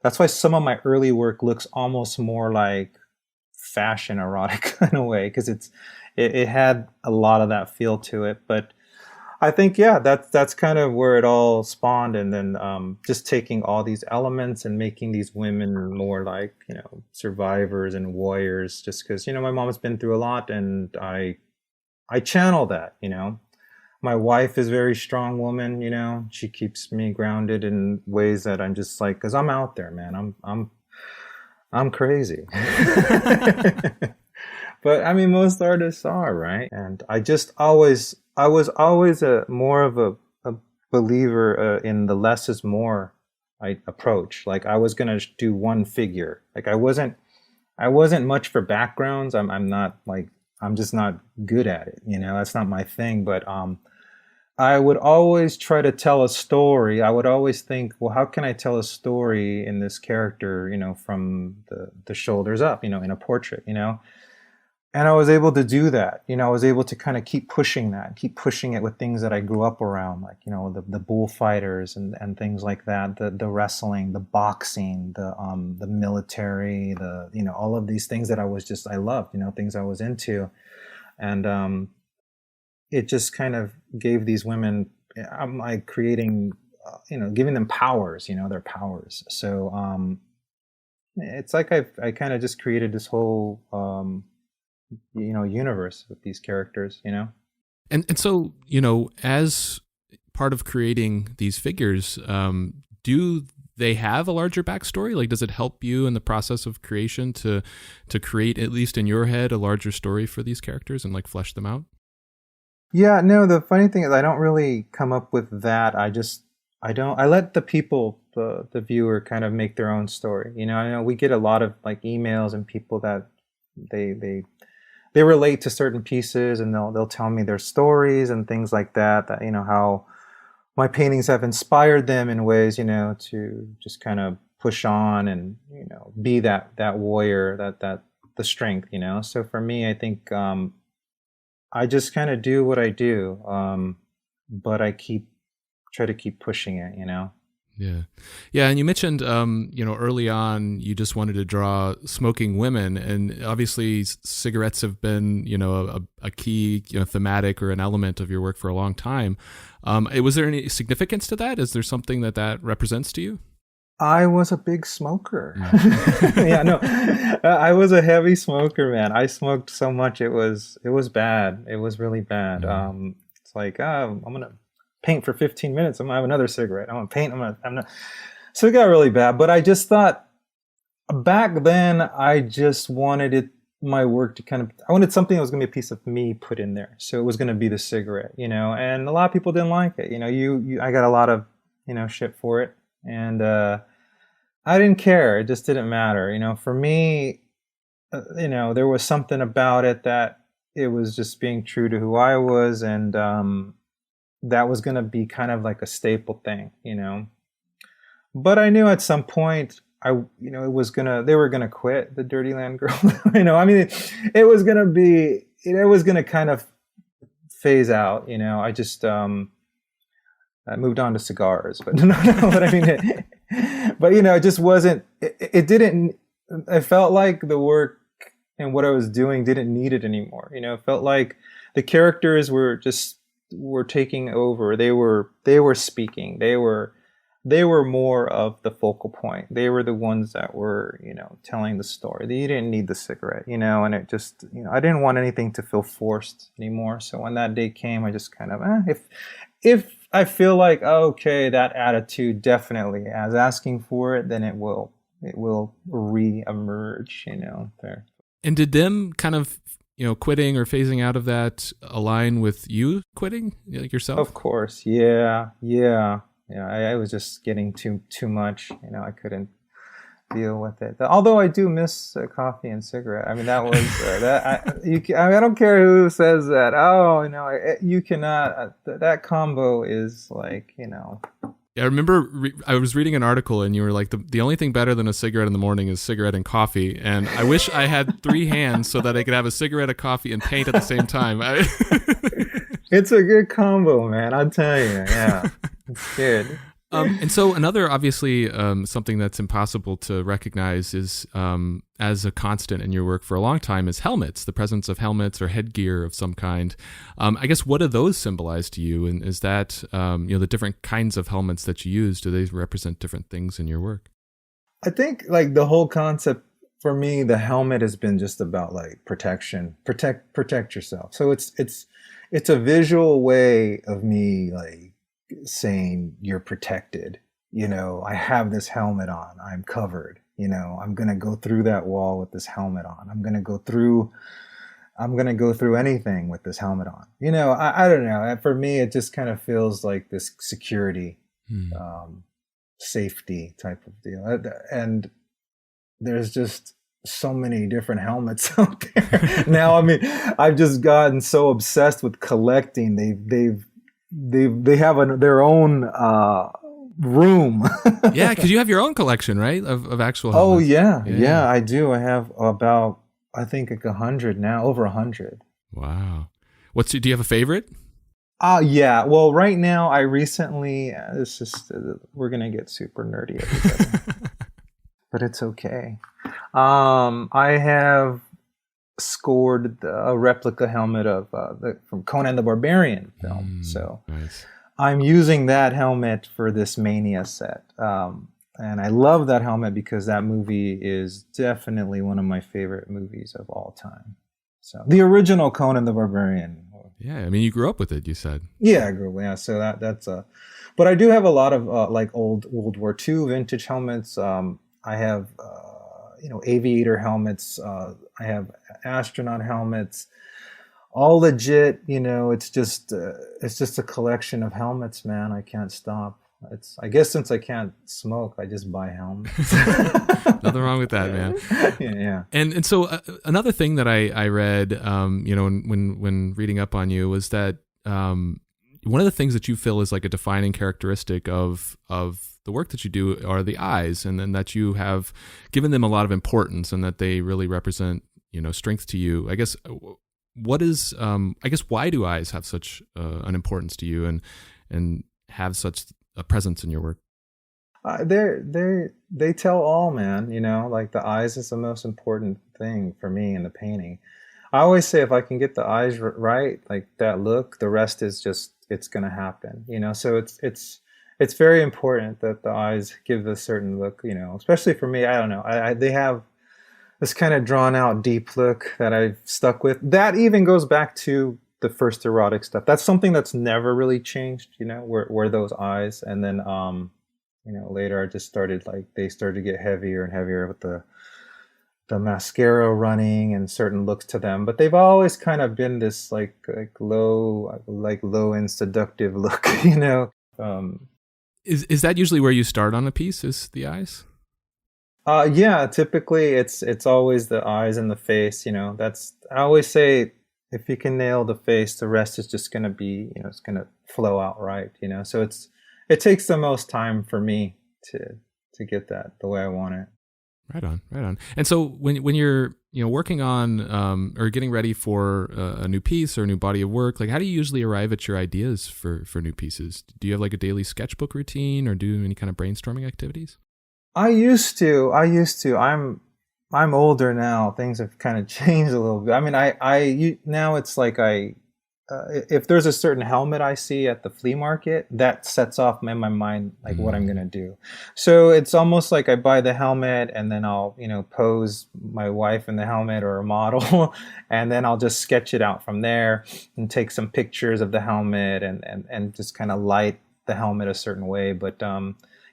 B: That's why some of my early work looks almost more like fashion erotic in a way, because it had a lot of that feel to it. But I think, yeah, that's kind of where it all spawned, and then just taking all these elements and making these women more like survivors and warriors. Just because my mom has been through a lot, and I channel that. My wife is a very strong woman, she keeps me grounded in ways that I'm just like, cause I'm out there, man. I'm crazy. But I mean, most artists are, right? And I was always more of a believer in the less is more approach. Like I was going to do one figure. Like I wasn't much for backgrounds. I'm just not good at it. That's not my thing. But, I would always try to tell a story. I would always think, well, how can I tell a story in this character, from the shoulders up, in a portrait, And I was able to do that. I was able to kind of keep pushing it with things that I grew up around, like, the bullfighters and things like that, the wrestling, the boxing, the military, all of these things that I loved, things I was into. And, it just kind of gave these women, I'm like creating, giving them powers, their powers. So it's like I kind of just created this whole, universe with these characters,
A: And so, as part of creating these figures, do they have a larger backstory? Like, does it help you in the process of creation to create, at least in your head, a larger story for these characters and like flesh them out?
B: Yeah, no, the funny thing is I don't really come up with that. I let the people, the viewer kind of make their own story. I know we get a lot of like emails and people that they relate to certain pieces, and they'll tell me their stories and things like that how my paintings have inspired them in ways, to just kind of push on and, be that warrior, that the strength, So for me, I think I just kind of do what I do, but I try to keep pushing it,
A: Yeah. Yeah. And you mentioned, early on, you just wanted to draw smoking women. And obviously cigarettes have been, a key, thematic or an element of your work for a long time. Was there any significance to that? Is there something that represents to you?
B: I was a big smoker. Yeah, no, I was a heavy smoker, man. I smoked so much. It was bad. It was really bad. It's like, I'm going to paint for 15 minutes. I'm going to have another cigarette. I'm going to paint. So it got really bad. But I just thought back then, I just wanted my work to I wanted something that was going to be a piece of me put in there. So it was going to be the cigarette, and a lot of people didn't like it. I got a lot of, shit for it. And I didn't care. It just didn't matter. For me, there was something about it that it was just being true to who I was. And that was going to be kind of like a staple thing, But I knew at some point they were going to quit the Dirty Land Girl. I mean, it was going to kind of phase out. I just I moved on to cigars, but no, but I mean, but it just wasn't. It didn't. I felt like the work and what I was doing didn't need it anymore. It felt like the characters were taking over. They were speaking. They were more of the focal point. They were the ones that were, telling the story. You didn't need the cigarette, and it just, I didn't want anything to feel forced anymore. So when that day came, I just kind of, if I feel like, okay, that attitude definitely as asking for it, then it will re-emerge, there.
A: And did them kind of, quitting or phasing out of that align with you quitting, like yourself?
B: Of course. Yeah. I was just getting too much. I couldn't deal with it. Although I do miss coffee and cigarette. I mean, that was I don't care who says that. Oh, you cannot. That combo is like,
A: I remember I was reading an article and you were like, the only thing better than a cigarette in the morning is cigarette and coffee. And I wish I had 3 hands so that I could have a cigarette, a coffee, and paint at the same time.
B: It's a good combo, man. I'll tell you. Yeah, it's good.
A: And so another, obviously, something that's impossible to recognize is as a constant in your work for a long time is helmets, the presence of helmets or headgear of some kind. I guess, what do those symbolize to you? And is that, the different kinds of helmets that you use, do they represent different things in your work?
B: I think like the whole concept for me, the helmet has been just about like protection, protect yourself. So it's a visual way of me like saying you're protected. I have this helmet on, I'm covered. I'm going to go through that wall with this helmet on. I'm going to go through anything with this helmet on. I don't know. For me, it just kind of feels like this security, safety type of deal. And there's just so many different helmets out there now. I mean, I've just gotten so obsessed with collecting. They have their own room.
A: Yeah, because you have your own collection, right, of actual
B: helmets. Oh
A: yeah,
B: I do. I have about, I think, like 100 now, over 100.
A: Wow. Do you have a favorite?
B: Yeah. Well, right now, I recently, it's just, we're going to get super nerdy, everybody. But it's okay. I have scored a replica helmet of from Conan the Barbarian film. So
A: nice.
B: I'm using that helmet for this Mania set. And I love that helmet because that movie is definitely one of my favorite movies of all time. So the original Conan the Barbarian.
A: Yeah, I mean, you grew up with it, you said.
B: Yeah, I grew up. Yeah, so that's but I do have a lot of like old World War II vintage helmets. I have aviator helmets. I have astronaut helmets. All legit. It's just a collection of helmets, man. I can't stop. I guess since I can't smoke, I just buy helmets.
A: Nothing wrong with that, man.
B: Yeah.
A: And so another thing that I read, when reading up on you was that one of the things that you feel is like a defining characteristic of the work that you do are the eyes, and then that you have given them a lot of importance, and that they really represent strength to you. I guess why do eyes have such an importance to you and have such a presence in your work? They tell all, man. Like the eyes is the most important thing for me in the painting. I always say if I can get the eyes right, like that look, the rest is just, it's gonna happen. So it's very important that the eyes give a certain look. Especially for me. I don't know. They have this kind of drawn out deep look that I've stuck with. That even goes back to the first erotic stuff. That's something that's never really changed, were those eyes. And then, later I just started they started to get heavier and heavier with the mascara running and certain looks to them. But they've always kind of been this like low end seductive look, Is that usually where you start on a piece, is the eyes?
B: Yeah, typically it's always the eyes and the face, I always say, if you can nail the face, the rest is just going to be, it's going to flow out right, So it takes the most time for me to get that the way I want it.
A: Right on, right on. And so when you're working on or getting ready for a new piece or a new body of work, like how do you usually arrive at your ideas for new pieces? Do you have like a daily sketchbook routine or do any kind of brainstorming activities?
B: I used to. I'm older now. Things have kind of changed a little bit. I mean, now it's like if there's a certain helmet I see at the flea market, that sets off in my mind like what I'm
A: Mm.
B: gonna do. So it's almost like I buy the helmet and then I'll, pose my wife in the helmet or a model, and then I'll just sketch it out from there and take some pictures of the helmet and just kind of light the helmet a certain way. But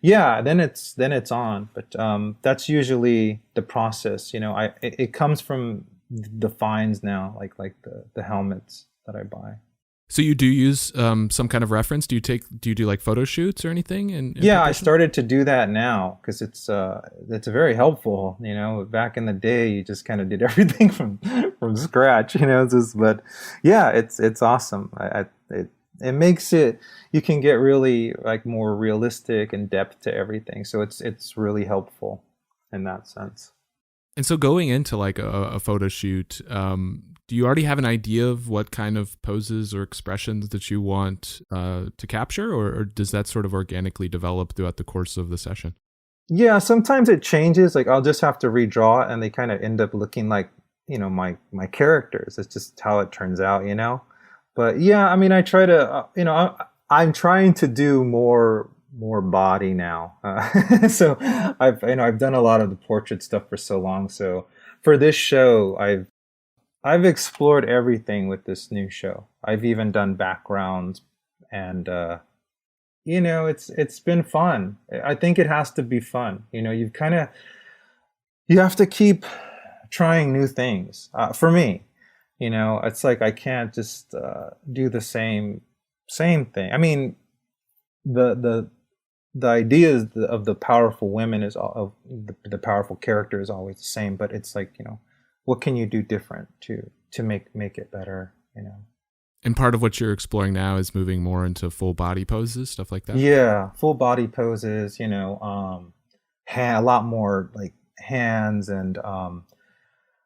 B: yeah, then it's on. But that's usually the process. It comes from the finds now, like the helmets that I buy.
A: So you do use some kind of reference? Do you do like photo shoots or anything in
B: Yeah, I
A: preparation?
B: started to do that now because it's very helpful. Back in the day, you just kind of did everything from scratch. But yeah, it's awesome. It makes it you can get really like more realistic and depth to everything. So it's really helpful in that sense.
A: And so going into like a photo shoot, do you already have an idea of what kind of poses or expressions that you want to capture, or does that sort of organically develop throughout the course of the session?
B: Yeah, sometimes it changes. Like I'll just have to redraw it, and they kind of end up looking like my characters. It's just how it turns out. But yeah, I mean, I try to I'm trying to do more body now. So I've done a lot of the portrait stuff for so long. So for this show, I've explored everything with this new show. I've even done backgrounds, and it's been fun. I think it has to be fun. You have to keep trying new things. For me, it's like I can't just do the same thing. I mean, the the the idea of the powerful women of the powerful character is always the same, but it's like, what can you do different to make it better,
A: And part of what you're exploring now is moving more into full body poses, stuff like that.
B: Yeah, full body poses, a lot more like hands and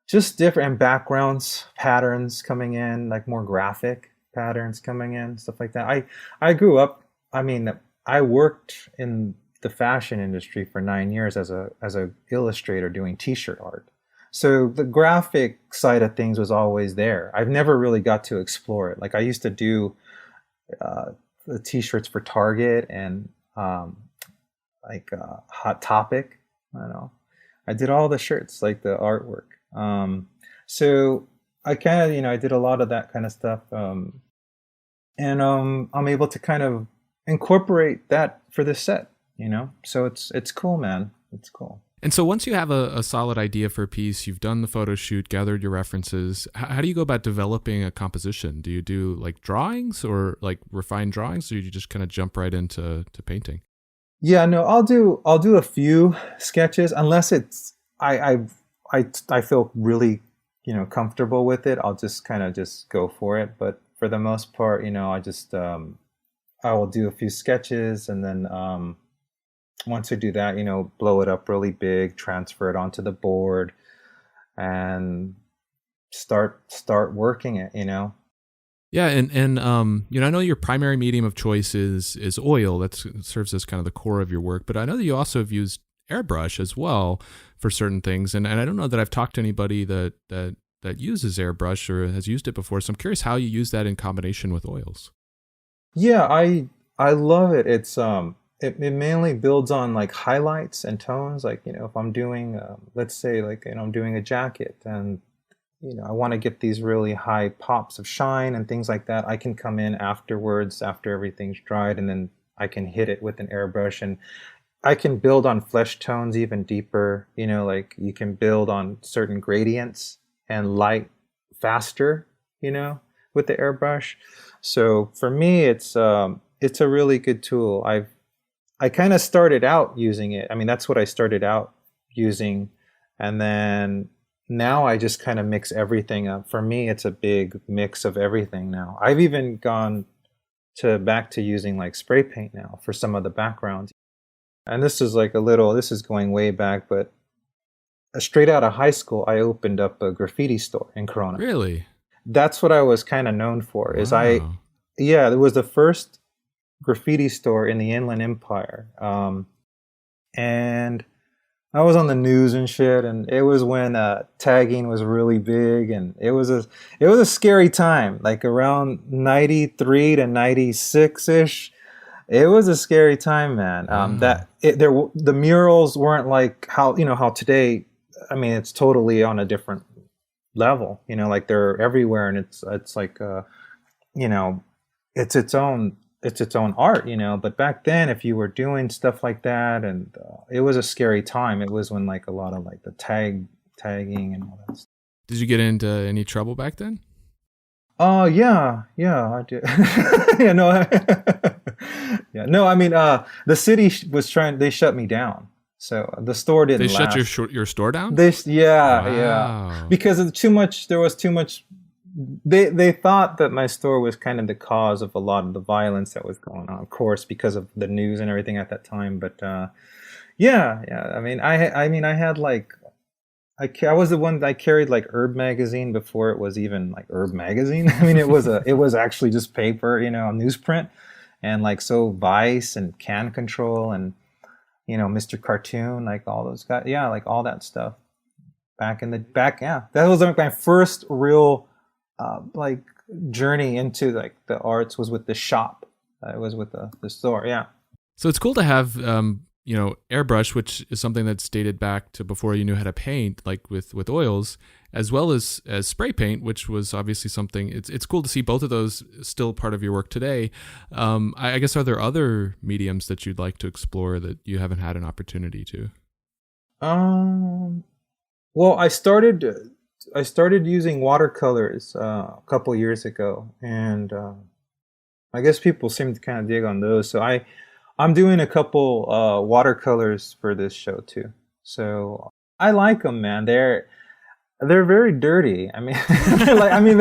B: just different and backgrounds, patterns coming in, like more graphic patterns coming in, stuff like that. I grew up, I mean, I worked in the fashion industry for 9 years as a illustrator doing t-shirt art. So the graphic side of things was always there. I've never really got to explore it. Like I used to do uh, the t-shirts for Target and Hot Topic. I don't know. I did all the shirts, like the artwork. So I kind of, I did a lot of that kind of stuff. And I'm able to kind of incorporate that for this set. So it's cool, man. It's cool.
A: And so once you have a solid idea for a piece, you've done the photo shoot, gathered your references, how do you go about developing a composition? Do you do like drawings or like refined drawings, or do you just kind of jump right into painting?
B: Yeah, no, I'll do a few sketches unless it's I feel really comfortable with it. I'll just kind of just go for it. But for the most part, I will do a few sketches, and then once I do that, blow it up really big, transfer it onto the board, and start working it.
A: Yeah, and I know your primary medium of choice is oil. That serves as kind of the core of your work. But I know that you also have used airbrush as well for certain things. And I don't know that I've talked to anybody that uses airbrush or has used it before. So I'm curious how you use that in combination with oils.
B: Yeah, I love it. It mainly builds on like highlights and tones. Like if I'm doing let's say like I'm doing a jacket, and I want to get these really high pops of shine and things like that. I can come in afterwards after everything's dried, and then I can hit it with an airbrush, and I can build on flesh tones even deeper. Like you can build on certain gradients and light faster, with the airbrush. So for me, it's a really good tool. I kind of started out using it. I mean, that's what I started out using, and then now I just kind of mix everything up. For me, it's a big mix of everything now. I've even gone back to using like spray paint now for some of the backgrounds. And this is like this is going way back, but straight out of high school, I opened up a graffiti store in Corona.
A: Really?
B: That's what I was kind of known for.
A: Wow.
B: Yeah, it was the first graffiti store in the Inland Empire, and I was on the news and shit. And it was when tagging was really big, and it was a scary time, like around '93 to '96 ish. It was a scary time, man.
A: Wow.
B: The murals weren't like how today. I mean, it's totally on a different level. Like they're everywhere, and it's like you know, it's its own art. But back then, if you were doing stuff like that, and it was a scary time. It was when like a lot of like the tagging and all that stuff.
A: Did you get into any trouble back then?
B: Oh yeah, I did. Yeah, no, yeah, no. I mean, the city was trying. They shut me down, so the store
A: They
B: didn't
A: shut
B: last.
A: your store down?
B: Yeah,
A: Wow.
B: because of too much. There was too much. They thought that my store was kind of the cause of a lot of the violence that was going on. Of course, because of the news and everything at that time. But yeah. I mean, I had like I was the one that carried like Herb magazine before it was even like Herb magazine. I mean, it was actually just paper, newsprint, and like so Vice and Can Control and Mr. Cartoon, like all those guys, yeah, like all that stuff back, yeah. That was like my first real like journey into like the arts was with the shop. It was with the store, yeah.
A: So it's cool to have, airbrush, which is something that's dated back to before you knew how to paint, like with oils, as well as spray paint, which was obviously something. It's cool to see both of those still part of your work today. I guess, are there other mediums that you'd like to explore that you haven't had an opportunity to?
B: Well, I started using watercolors a couple years ago, and I guess people seem to kind of dig on those. So I'm doing a couple watercolors for this show too. So I like them, man. They're very dirty. I mean, they're like, I mean,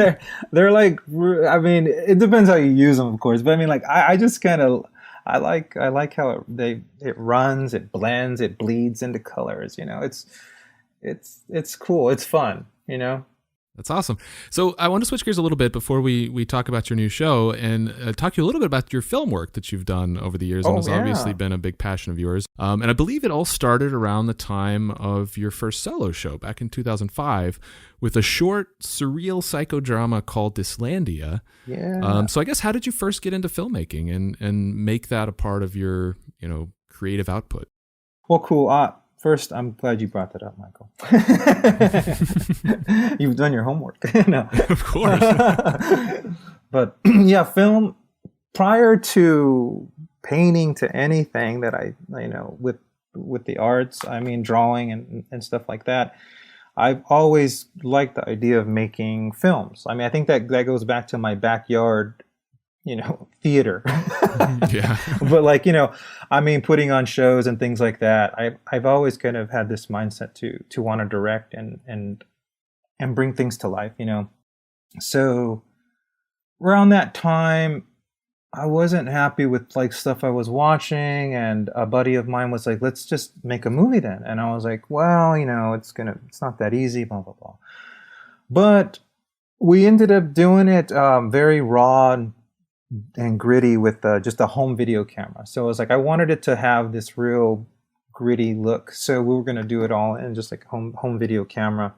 B: it depends how you use them, of course. But I mean, like I just kind of I like how it runs, it blends, it bleeds into colors. It's cool. It's fun.
A: That's awesome. So I want to switch gears a little bit before we talk about your new show and talk to you a little bit about your film work that you've done over the years and
B: Oh
A: has obviously
B: yeah.
A: been a big passion of yours. And I believe it all started around the time of your first solo show back in 2005 with a short, surreal psychodrama called Islandia.
B: Yeah.
A: So I guess, how did you first get into filmmaking and make that a part of your creative output?
B: Well, cool. First, I'm glad you brought that up, Michael. You've done your homework. No.
A: Of course.
B: But yeah, film, prior to painting to anything that with the arts, I mean, drawing and stuff like that, I've always liked the idea of making films. I mean, I think that goes back to my backyard, theater.
A: Yeah.
B: But like, I mean, putting on shows and things like that. I've always kind of had this mindset to want to direct and bring things to life. So around that time, I wasn't happy with like stuff I was watching, and a buddy of mine was like, "Let's just make a movie then." And I was like, "Well, it's not that easy, blah blah blah." But we ended up doing it very raw and gritty with just a home video camera. So it was like I wanted it to have this real gritty look. So we were going to do it all in just like home video camera.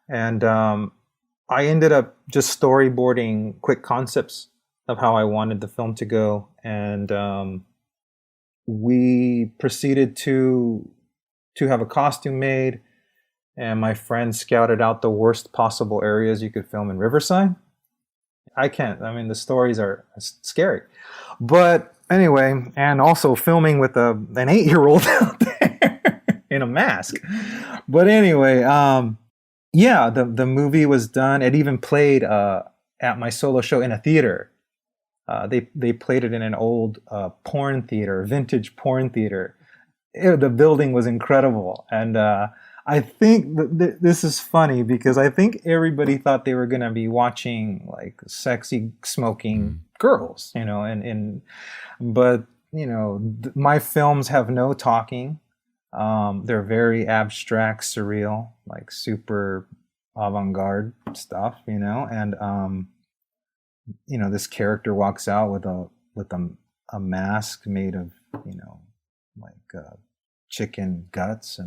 B: And I ended up just storyboarding quick concepts of how I wanted the film to go. And we proceeded to have a costume made. And my friend scouted out the worst possible areas you could film in Riverside. I mean, the stories are scary. But anyway, and also filming with an 8-year-old out there in a mask. But anyway, yeah, the movie was done. It even played at my solo show in a theater. They played it in an old porn theater, vintage porn theater. The building was incredible. And I think this is funny because I think everybody thought they were going to be watching like sexy smoking girls, but my films have no talking. They're very abstract, surreal, like super avant-garde stuff, and this character walks out with a mask made of, like chicken guts,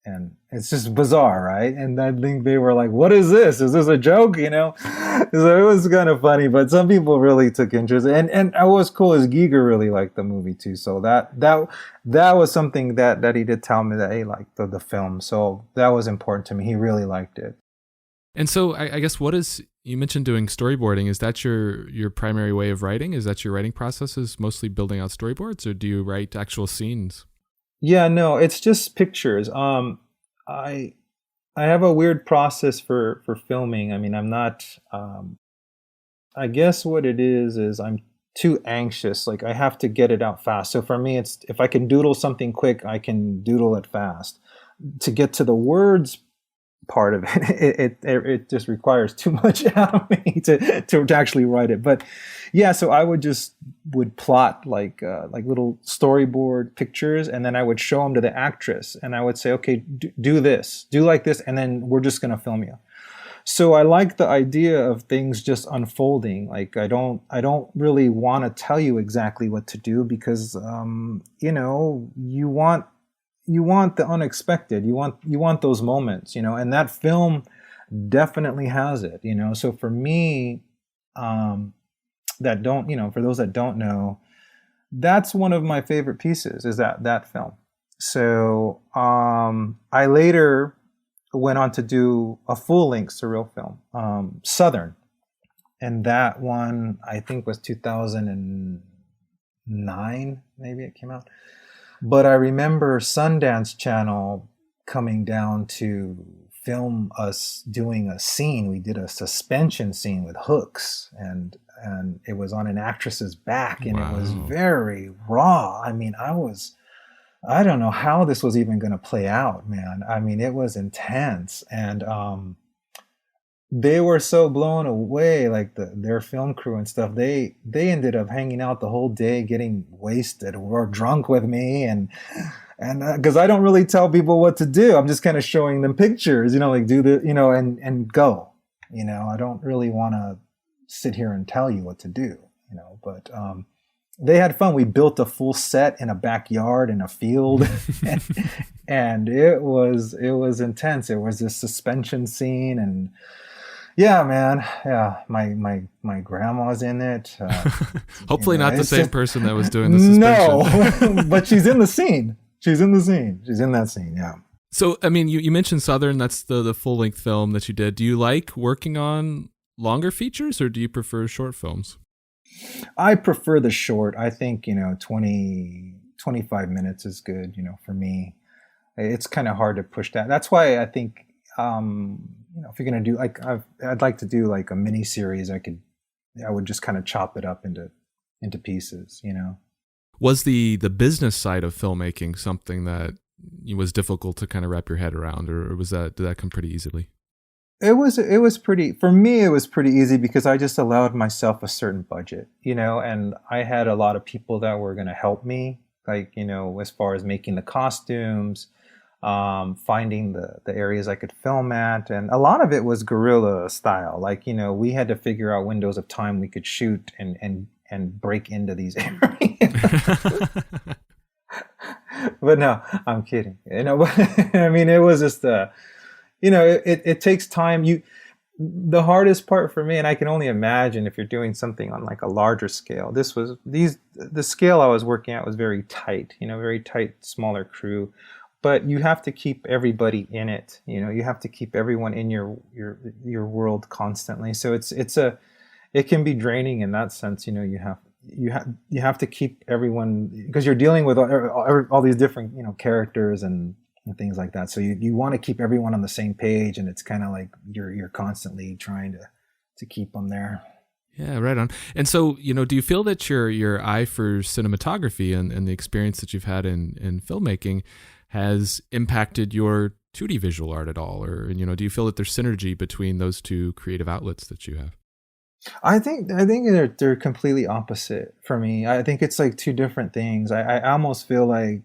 B: and it's just bizarre, right? And I think they were like, "What is this? Is this a joke?" So it was kind of funny, but some people really took interest, and what was cool is Giger really liked the movie too. So that was something that he did tell me, that he liked the film. So that was important to me. He really liked it.
A: And so I guess you mentioned doing storyboarding. Is that your primary way of writing? Is that your writing process, is mostly building out storyboards, or do you write actual scenes?
B: Yeah, no, it's just pictures. I I have a weird process for filming. I mean, I'm not. I guess what it is I'm too anxious. Like I have to get it out fast. So for me, it's if I can doodle something quick, I can doodle it fast. To get to the words part of it, it just requires too much out of me to actually write it. But yeah, so I would plot like little storyboard pictures, and then I would show them to the actress, and I would say, okay, do this, do like this, and then we're just gonna film you. So I like the idea of things just unfolding. Like I don't really want to tell you exactly what to do, because you want the unexpected. You want those moments, and that film definitely has it. So for me, that don't for those that don't know, that's one of my favorite pieces, is that film. So I later went on to do a full-length surreal film, Southern, and that one I think was 2009, maybe it came out. But I remember Sundance Channel coming down to film us doing a scene. We did a suspension scene with hooks, and it was on an actress's back, and it was
A: Wow.
B: very raw. I mean, I don't know how this was even going to play out, man. I mean, it was intense, and they were so blown away, like their film crew and stuff. They ended up hanging out the whole day, getting wasted or drunk with me, and because I don't really tell people what to do, I'm just kind of showing them pictures, like do the, and go. I don't really want to sit here and tell you what to do, but they had fun. We built a full set in a backyard in a field, and it was intense. It was this suspension scene, and yeah, man, yeah, my grandma's in it.
A: Hopefully not the
B: It's
A: same
B: just
A: person that was doing the suspension.
B: no, but she's in the scene. She's in the scene. She's in that scene. Yeah.
A: So, I mean, you mentioned Southern. That's the full length film that you did. Do you like working on longer features, or do you prefer short films?
B: I prefer the short. I think 20, 25 minutes is good. For me, it's kind of hard to push that. That's why I think if you're gonna do like I'd like to do like a mini series. I would just kind of chop it up into pieces.
A: Was the business side of filmmaking something that was difficult to kind of wrap your head around, or did that come pretty easily?
B: It was pretty, for me, it was pretty easy because I just allowed myself a certain budget, and I had a lot of people that were going to help me, like, as far as making the costumes, finding the areas I could film at. And a lot of it was guerrilla style. Like, we had to figure out windows of time we could shoot and break into these areas. But no, I'm kidding. But I mean, it was just it takes time. The hardest part for me, and I can only imagine if you're doing something on like a larger scale. The scale I was working at was very tight, very tight, smaller crew. But you have to keep everybody in it. You have to keep everyone in your world constantly. So it can be draining in that sense. You have to keep everyone, because you're dealing with all these different characters and things like that. So you want to keep everyone on the same page, and it's kind of like you're constantly trying to keep them there.
A: Yeah, right on. And so, do you feel that your eye for cinematography and the experience that you've had in filmmaking has impacted your 2D visual art at all? Or, do you feel that there's synergy between those two creative outlets that you have?
B: I think they're completely opposite for me. I think it's like two different things. I almost feel like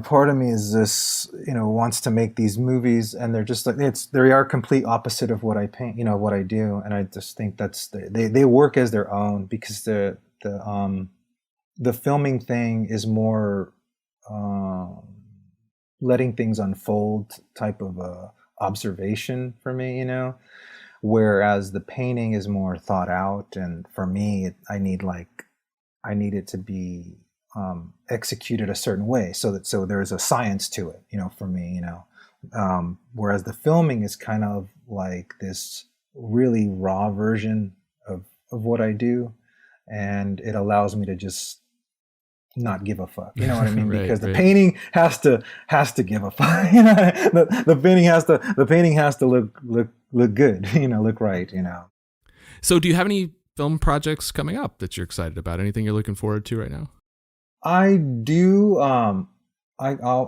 B: part of me is this, wants to make these movies, and they're just like they are complete opposite of what I paint, what I do, and I just think they work as their own, because the filming thing is more um, letting things unfold type of observation for me, whereas the painting is more thought out, and for me, I need it to be executed a certain way, so there's a science to it, for me, whereas the filming is kind of like this really raw version of what I do, and it allows me to just not give a fuck. You know what I mean?
A: Right,
B: Because the
A: right.
B: painting has to give a fuck. The painting has to look good. Look right.
A: So, do you have any film projects coming up that you're excited about? Anything you're looking forward to right now?
B: I do. I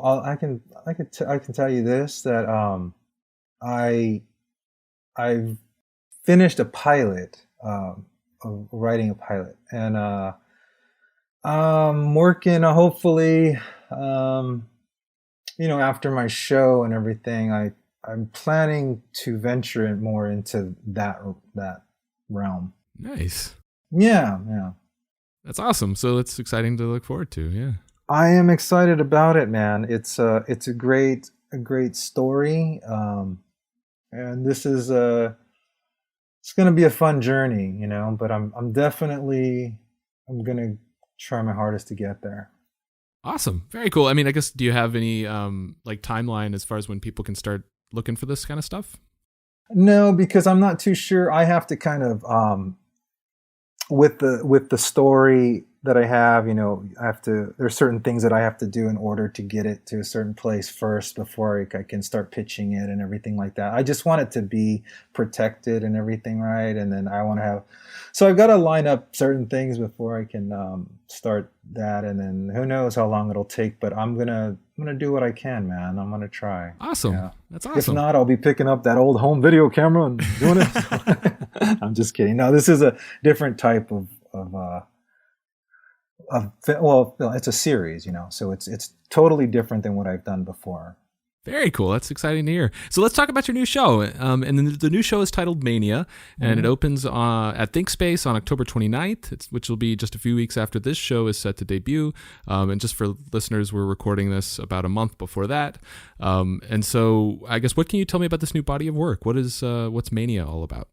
B: can tell you this, that I I've finished a pilot, of writing a pilot, and working, hopefully, um, after my show and everything, I'm planning to venture it more into that realm.
A: Nice.
B: Yeah, yeah.
A: That's awesome. So it's exciting to look forward to. Yeah.
B: I am excited about it, man. It's a great story, and this is it's going to be a fun journey, But I'm definitely, I'm going to try my hardest to get there.
A: Awesome. Very cool. I mean, I guess, do you have any like timeline as far as when people can start looking for this kind of stuff?
B: No, because I'm not too sure. I have to kind of with the story that I have, I have to. There's certain things that I have to do in order to get it to a certain place first before I can start pitching it and everything like that. I just want it to be protected and everything, right? And then I want to have. So I've got to line up certain things before I can start that, and then who knows how long it'll take. But I'm gonna do what I can, man. I'm gonna try.
A: Awesome.
B: Yeah.
A: That's
B: If
A: awesome.
B: not, I'll be picking up that old home video camera and doing it. I'm just kidding. No, this is a different type well, no, it's a series, so it's totally different than what I've done before.
A: Very cool. That's exciting to hear. So let's talk about your new show. And the new show is titled Mania, and it
B: Hmm.
A: opens at ThinkSpace on October 29th, which will be just a few weeks after this show is set to debut. And just for listeners, we're recording this about a month before that. And so I guess, what can you tell me about this new body of work? What's Mania all about?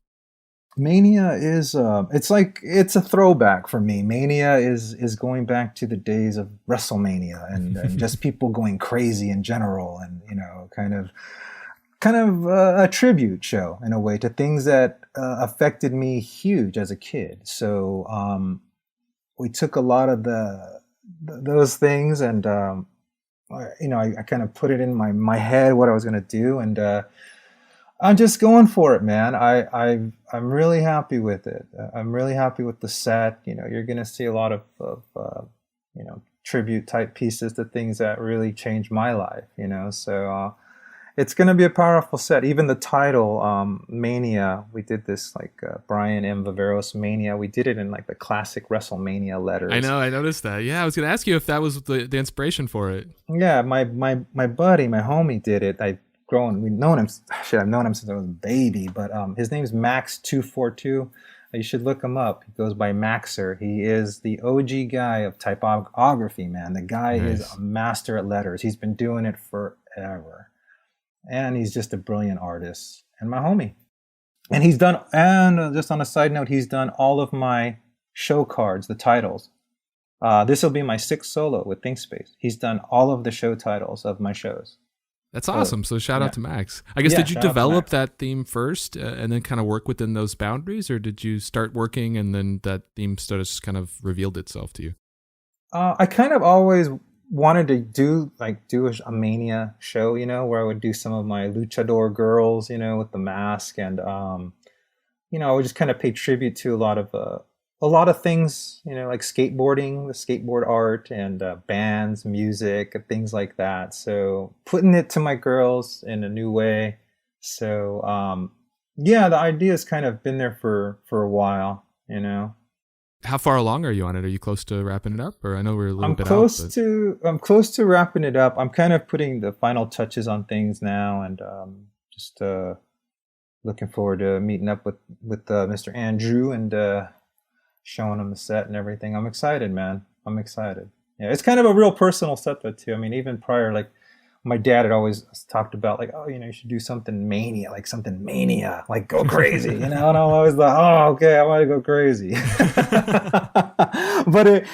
B: Mania is it's a throwback for me. Mania is going back to the days of WrestleMania, and just people going crazy in general, and kind of a tribute show in a way to things that affected me huge as a kid. So we took a lot of those things, and I kind of put it in my head what I was going to do, and I'm just going for it, man. I'm really happy with it. I'm really happy with the set. You're going to see a lot of tribute type pieces to things that really changed my life. So it's going to be a powerful set. Even the title, Mania, we did this like Brian M. Viveros Mania. We did it in like the classic WrestleMania
A: I
B: letters.
A: know, I noticed that. Yeah, I was going to ask you if that was the inspiration for it.
B: Yeah, my buddy, my homie did it. We've known him. Shit, I've known him since I was a baby. But his name's Max242. You should look him up. He goes by Maxer. He is the OG guy of typography, man. The guy is
A: Nice.
B: a master at letters. He's been doing it forever, and he's just a brilliant artist. And my homie. And he's done. And just on a side note, he's done all of my show cards, the titles. This will be my sixth solo with ThinkSpace. He's done all of the show titles of my shows.
A: That's
B: So
A: awesome. So shout out
B: yeah,
A: to Max. I guess,
B: yeah.
A: did you
B: Shout out to
A: develop
B: Max.
A: that theme first and then kind of work within those boundaries, or did you start working and then that theme sort of just kind of revealed itself to you?
B: I kind of always wanted to do a Mania show, where I would do some of my luchador girls, with the mask, and I would just kind of pay tribute to a lot of things, like skateboarding, the skateboard art, and bands, music, and things like that. So putting it to my girls in a new way. So yeah, the idea's kind of been there for a while.
A: How far along are you on it? Are you close to wrapping it up? Or I know we're a little
B: I'm
A: bit
B: close
A: out, but
B: to I'm close to wrapping it up. I'm kind of putting the final touches on things now, and just looking forward to meeting up with Mr. Andrew and showing him the set and everything. I'm excited, man. I'm excited. Yeah, it's kind of a real personal set though too. I mean, even prior, like my dad had always talked about like, oh, you should do something mania, like go crazy, And I'm always like, oh, okay, I want to go crazy. But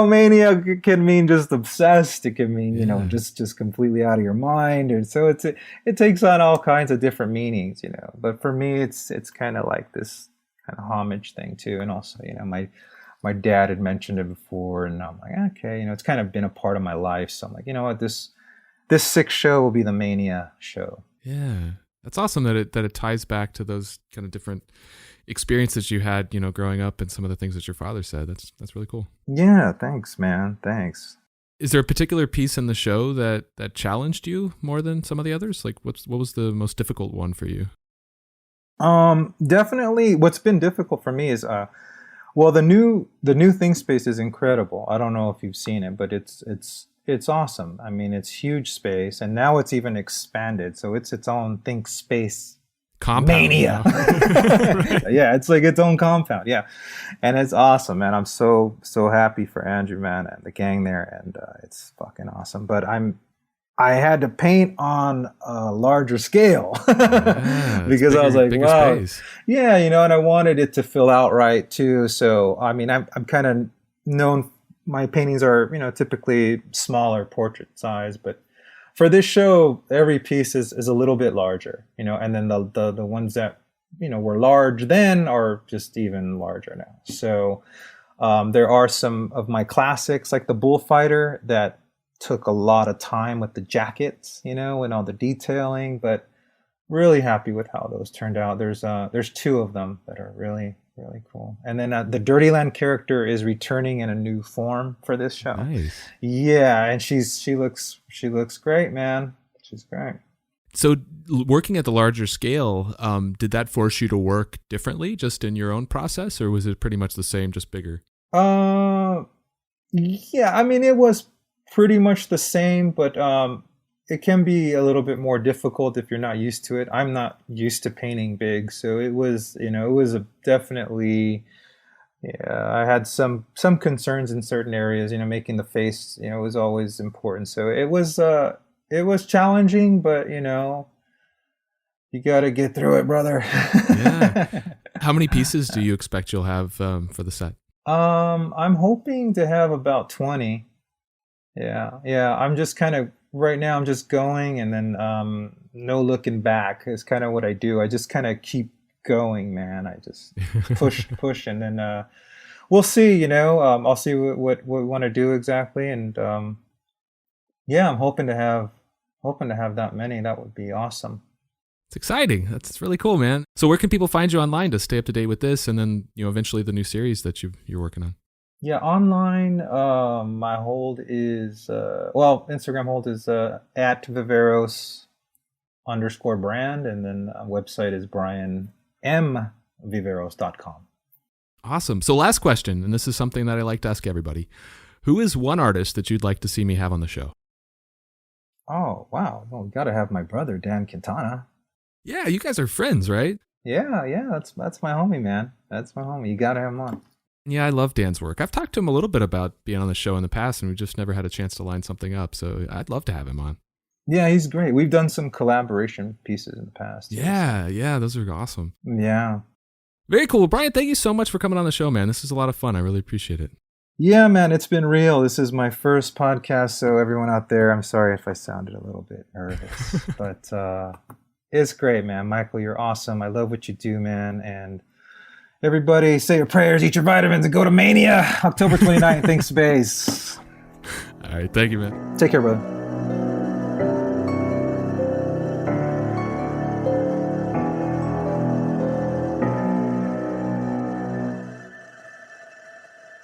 B: mania can mean just obsessed. It can mean, just completely out of your mind. And so it takes on all kinds of different meanings, But for me, it's kind of like this kind of homage thing too. And also, my dad had mentioned it before, and I'm like, okay, it's kind of been a part of my life. So I'm like, you know what, this sixth show will be the Mania show.
A: Yeah, that's awesome that it ties back to those kind of different experiences you had, growing up, and some of the things that your father said. That's really cool.
B: Yeah, thanks, man. Thanks.
A: Is there a particular piece in the show that challenged you more than some of the others? Like, what was the most difficult one for you?
B: Definitely, what's been difficult for me is well, the new Think Space is incredible. I don't know if you've seen it, but it's awesome. I mean, it's huge space, and now it's even expanded, so it's its own Think Space
A: compound,
B: mania. Right. Yeah, it's like its own compound. Yeah, and it's awesome, man. I'm so happy for Andrew, man, and the gang there, and it's fucking awesome. But I had to paint on a larger scale because I was like, wow, space. Yeah, and I wanted it to fill out right too. So I mean, I'm kind of known. My paintings are, typically smaller portrait size, but for this show, every piece is a little bit larger, and then the ones that, were large then are just even larger now. So there are some of my classics, like the Bullfighter, that took a lot of time with the jackets, and all the detailing, but really happy with how those turned out. There's two of them that are really, really cool. And then the Dirtyland character is returning in a new form for this show.
A: Nice.
B: Yeah, and she looks great, man. She's great.
A: So working at the larger scale, did that force you to work differently just in your own process, or was it pretty much the same, just bigger?
B: Yeah, I mean, it was pretty much the same, but it can be a little bit more difficult if you're not used to it. I'm not used to painting big, so it was, definitely. Yeah, I had some concerns in certain areas. Making the face, was always important. So it was challenging, but you got to get through it, brother.
A: Yeah. How many pieces do you expect you'll have for the set?
B: I'm hoping to have about 20. Yeah. I'm just kind of. Right now, I'm just going, and then no looking back is kind of what I do. I just kind of keep going, man. I just push, and then we'll see. I'll see what we want to do exactly, and yeah, I'm hoping to have that many. That would be awesome.
A: It's exciting. That's really cool, man. So, where can people find you online to stay up to date with this, and then eventually the new series that you're working on?
B: Yeah, online, my hold is, Instagram hold is at Viveros _brand, and then website is brianmviveros.com.
A: Awesome. So last question, and this is something that I like to ask everybody. Who is one artist that you'd like to see me have on the show?
B: Oh, wow. Well, we got to have my brother, Dan Quintana.
A: Yeah, you guys are friends, right?
B: Yeah, that's my homie, man. That's my homie. You got to have him on.
A: Yeah, I love Dan's work. I've talked to him a little bit about being on the show in the past, and we've just never had a chance to line something up. So I'd love to have him on.
B: Yeah, he's great. We've done some collaboration pieces in the past.
A: Yeah, those are awesome.
B: Yeah.
A: Very cool. Well, Brian, thank you so much for coming on the show, man. This is a lot of fun. I really appreciate it.
B: Yeah, man, it's been real. This is my first podcast, so everyone out there, I'm sorry if I sounded a little bit nervous. But it's great, man. Michael, you're awesome. I love what you do, man, and everybody, say your prayers, eat your vitamins, and go to Mania, October 29th. Think Space.
A: All right. Thank you, man.
B: Take care, brother.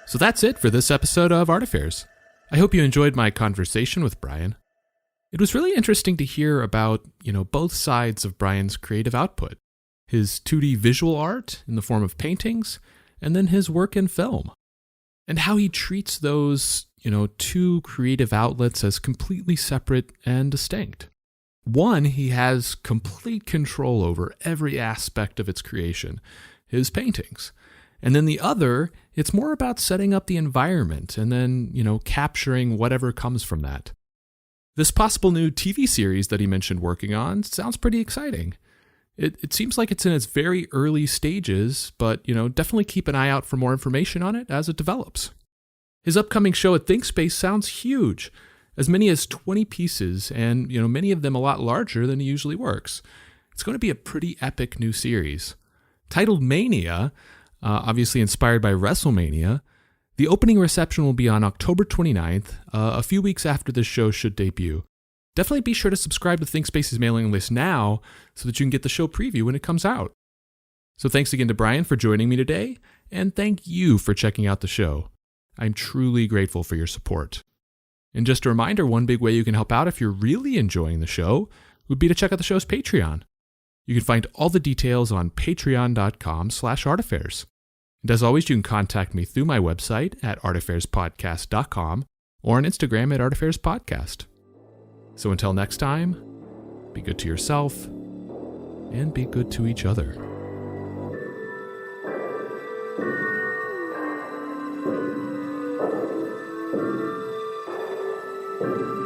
A: So that's it for this episode of Art Affairs. I hope you enjoyed my conversation with Brian. It was really interesting to hear about, both sides of Brian's creative output. His 2D visual art in the form of paintings, and then his work in film. and how he treats those, two creative outlets as completely separate and distinct. One, he has complete control over every aspect of its creation, his paintings. And then the other, it's more about setting up the environment and then, capturing whatever comes from that. This possible new TV series that he mentioned working on sounds pretty exciting. It seems like it's in its very early stages, but, definitely keep an eye out for more information on it as it develops. His upcoming show at ThinkSpace sounds huge, as many as 20 pieces, and, many of them a lot larger than he usually works. It's going to be a pretty epic new series. Titled Mania, obviously inspired by WrestleMania, the opening reception will be on October 29th, a few weeks after this show should debut. Definitely be sure to subscribe to ThinkSpace's mailing list now so that you can get the show preview when it comes out. So thanks again to Brian for joining me today, and thank you for checking out the show. I'm truly grateful for your support. And just a reminder, one big way you can help out if you're really enjoying the show would be to check out the show's Patreon. You can find all the details on patreon.com/artaffairs. And as always, you can contact me through my website at artaffairs.podcast.com or on Instagram at artaffairs.podcast. So until next time, be good to yourself and be good to each other.
B: Thank you.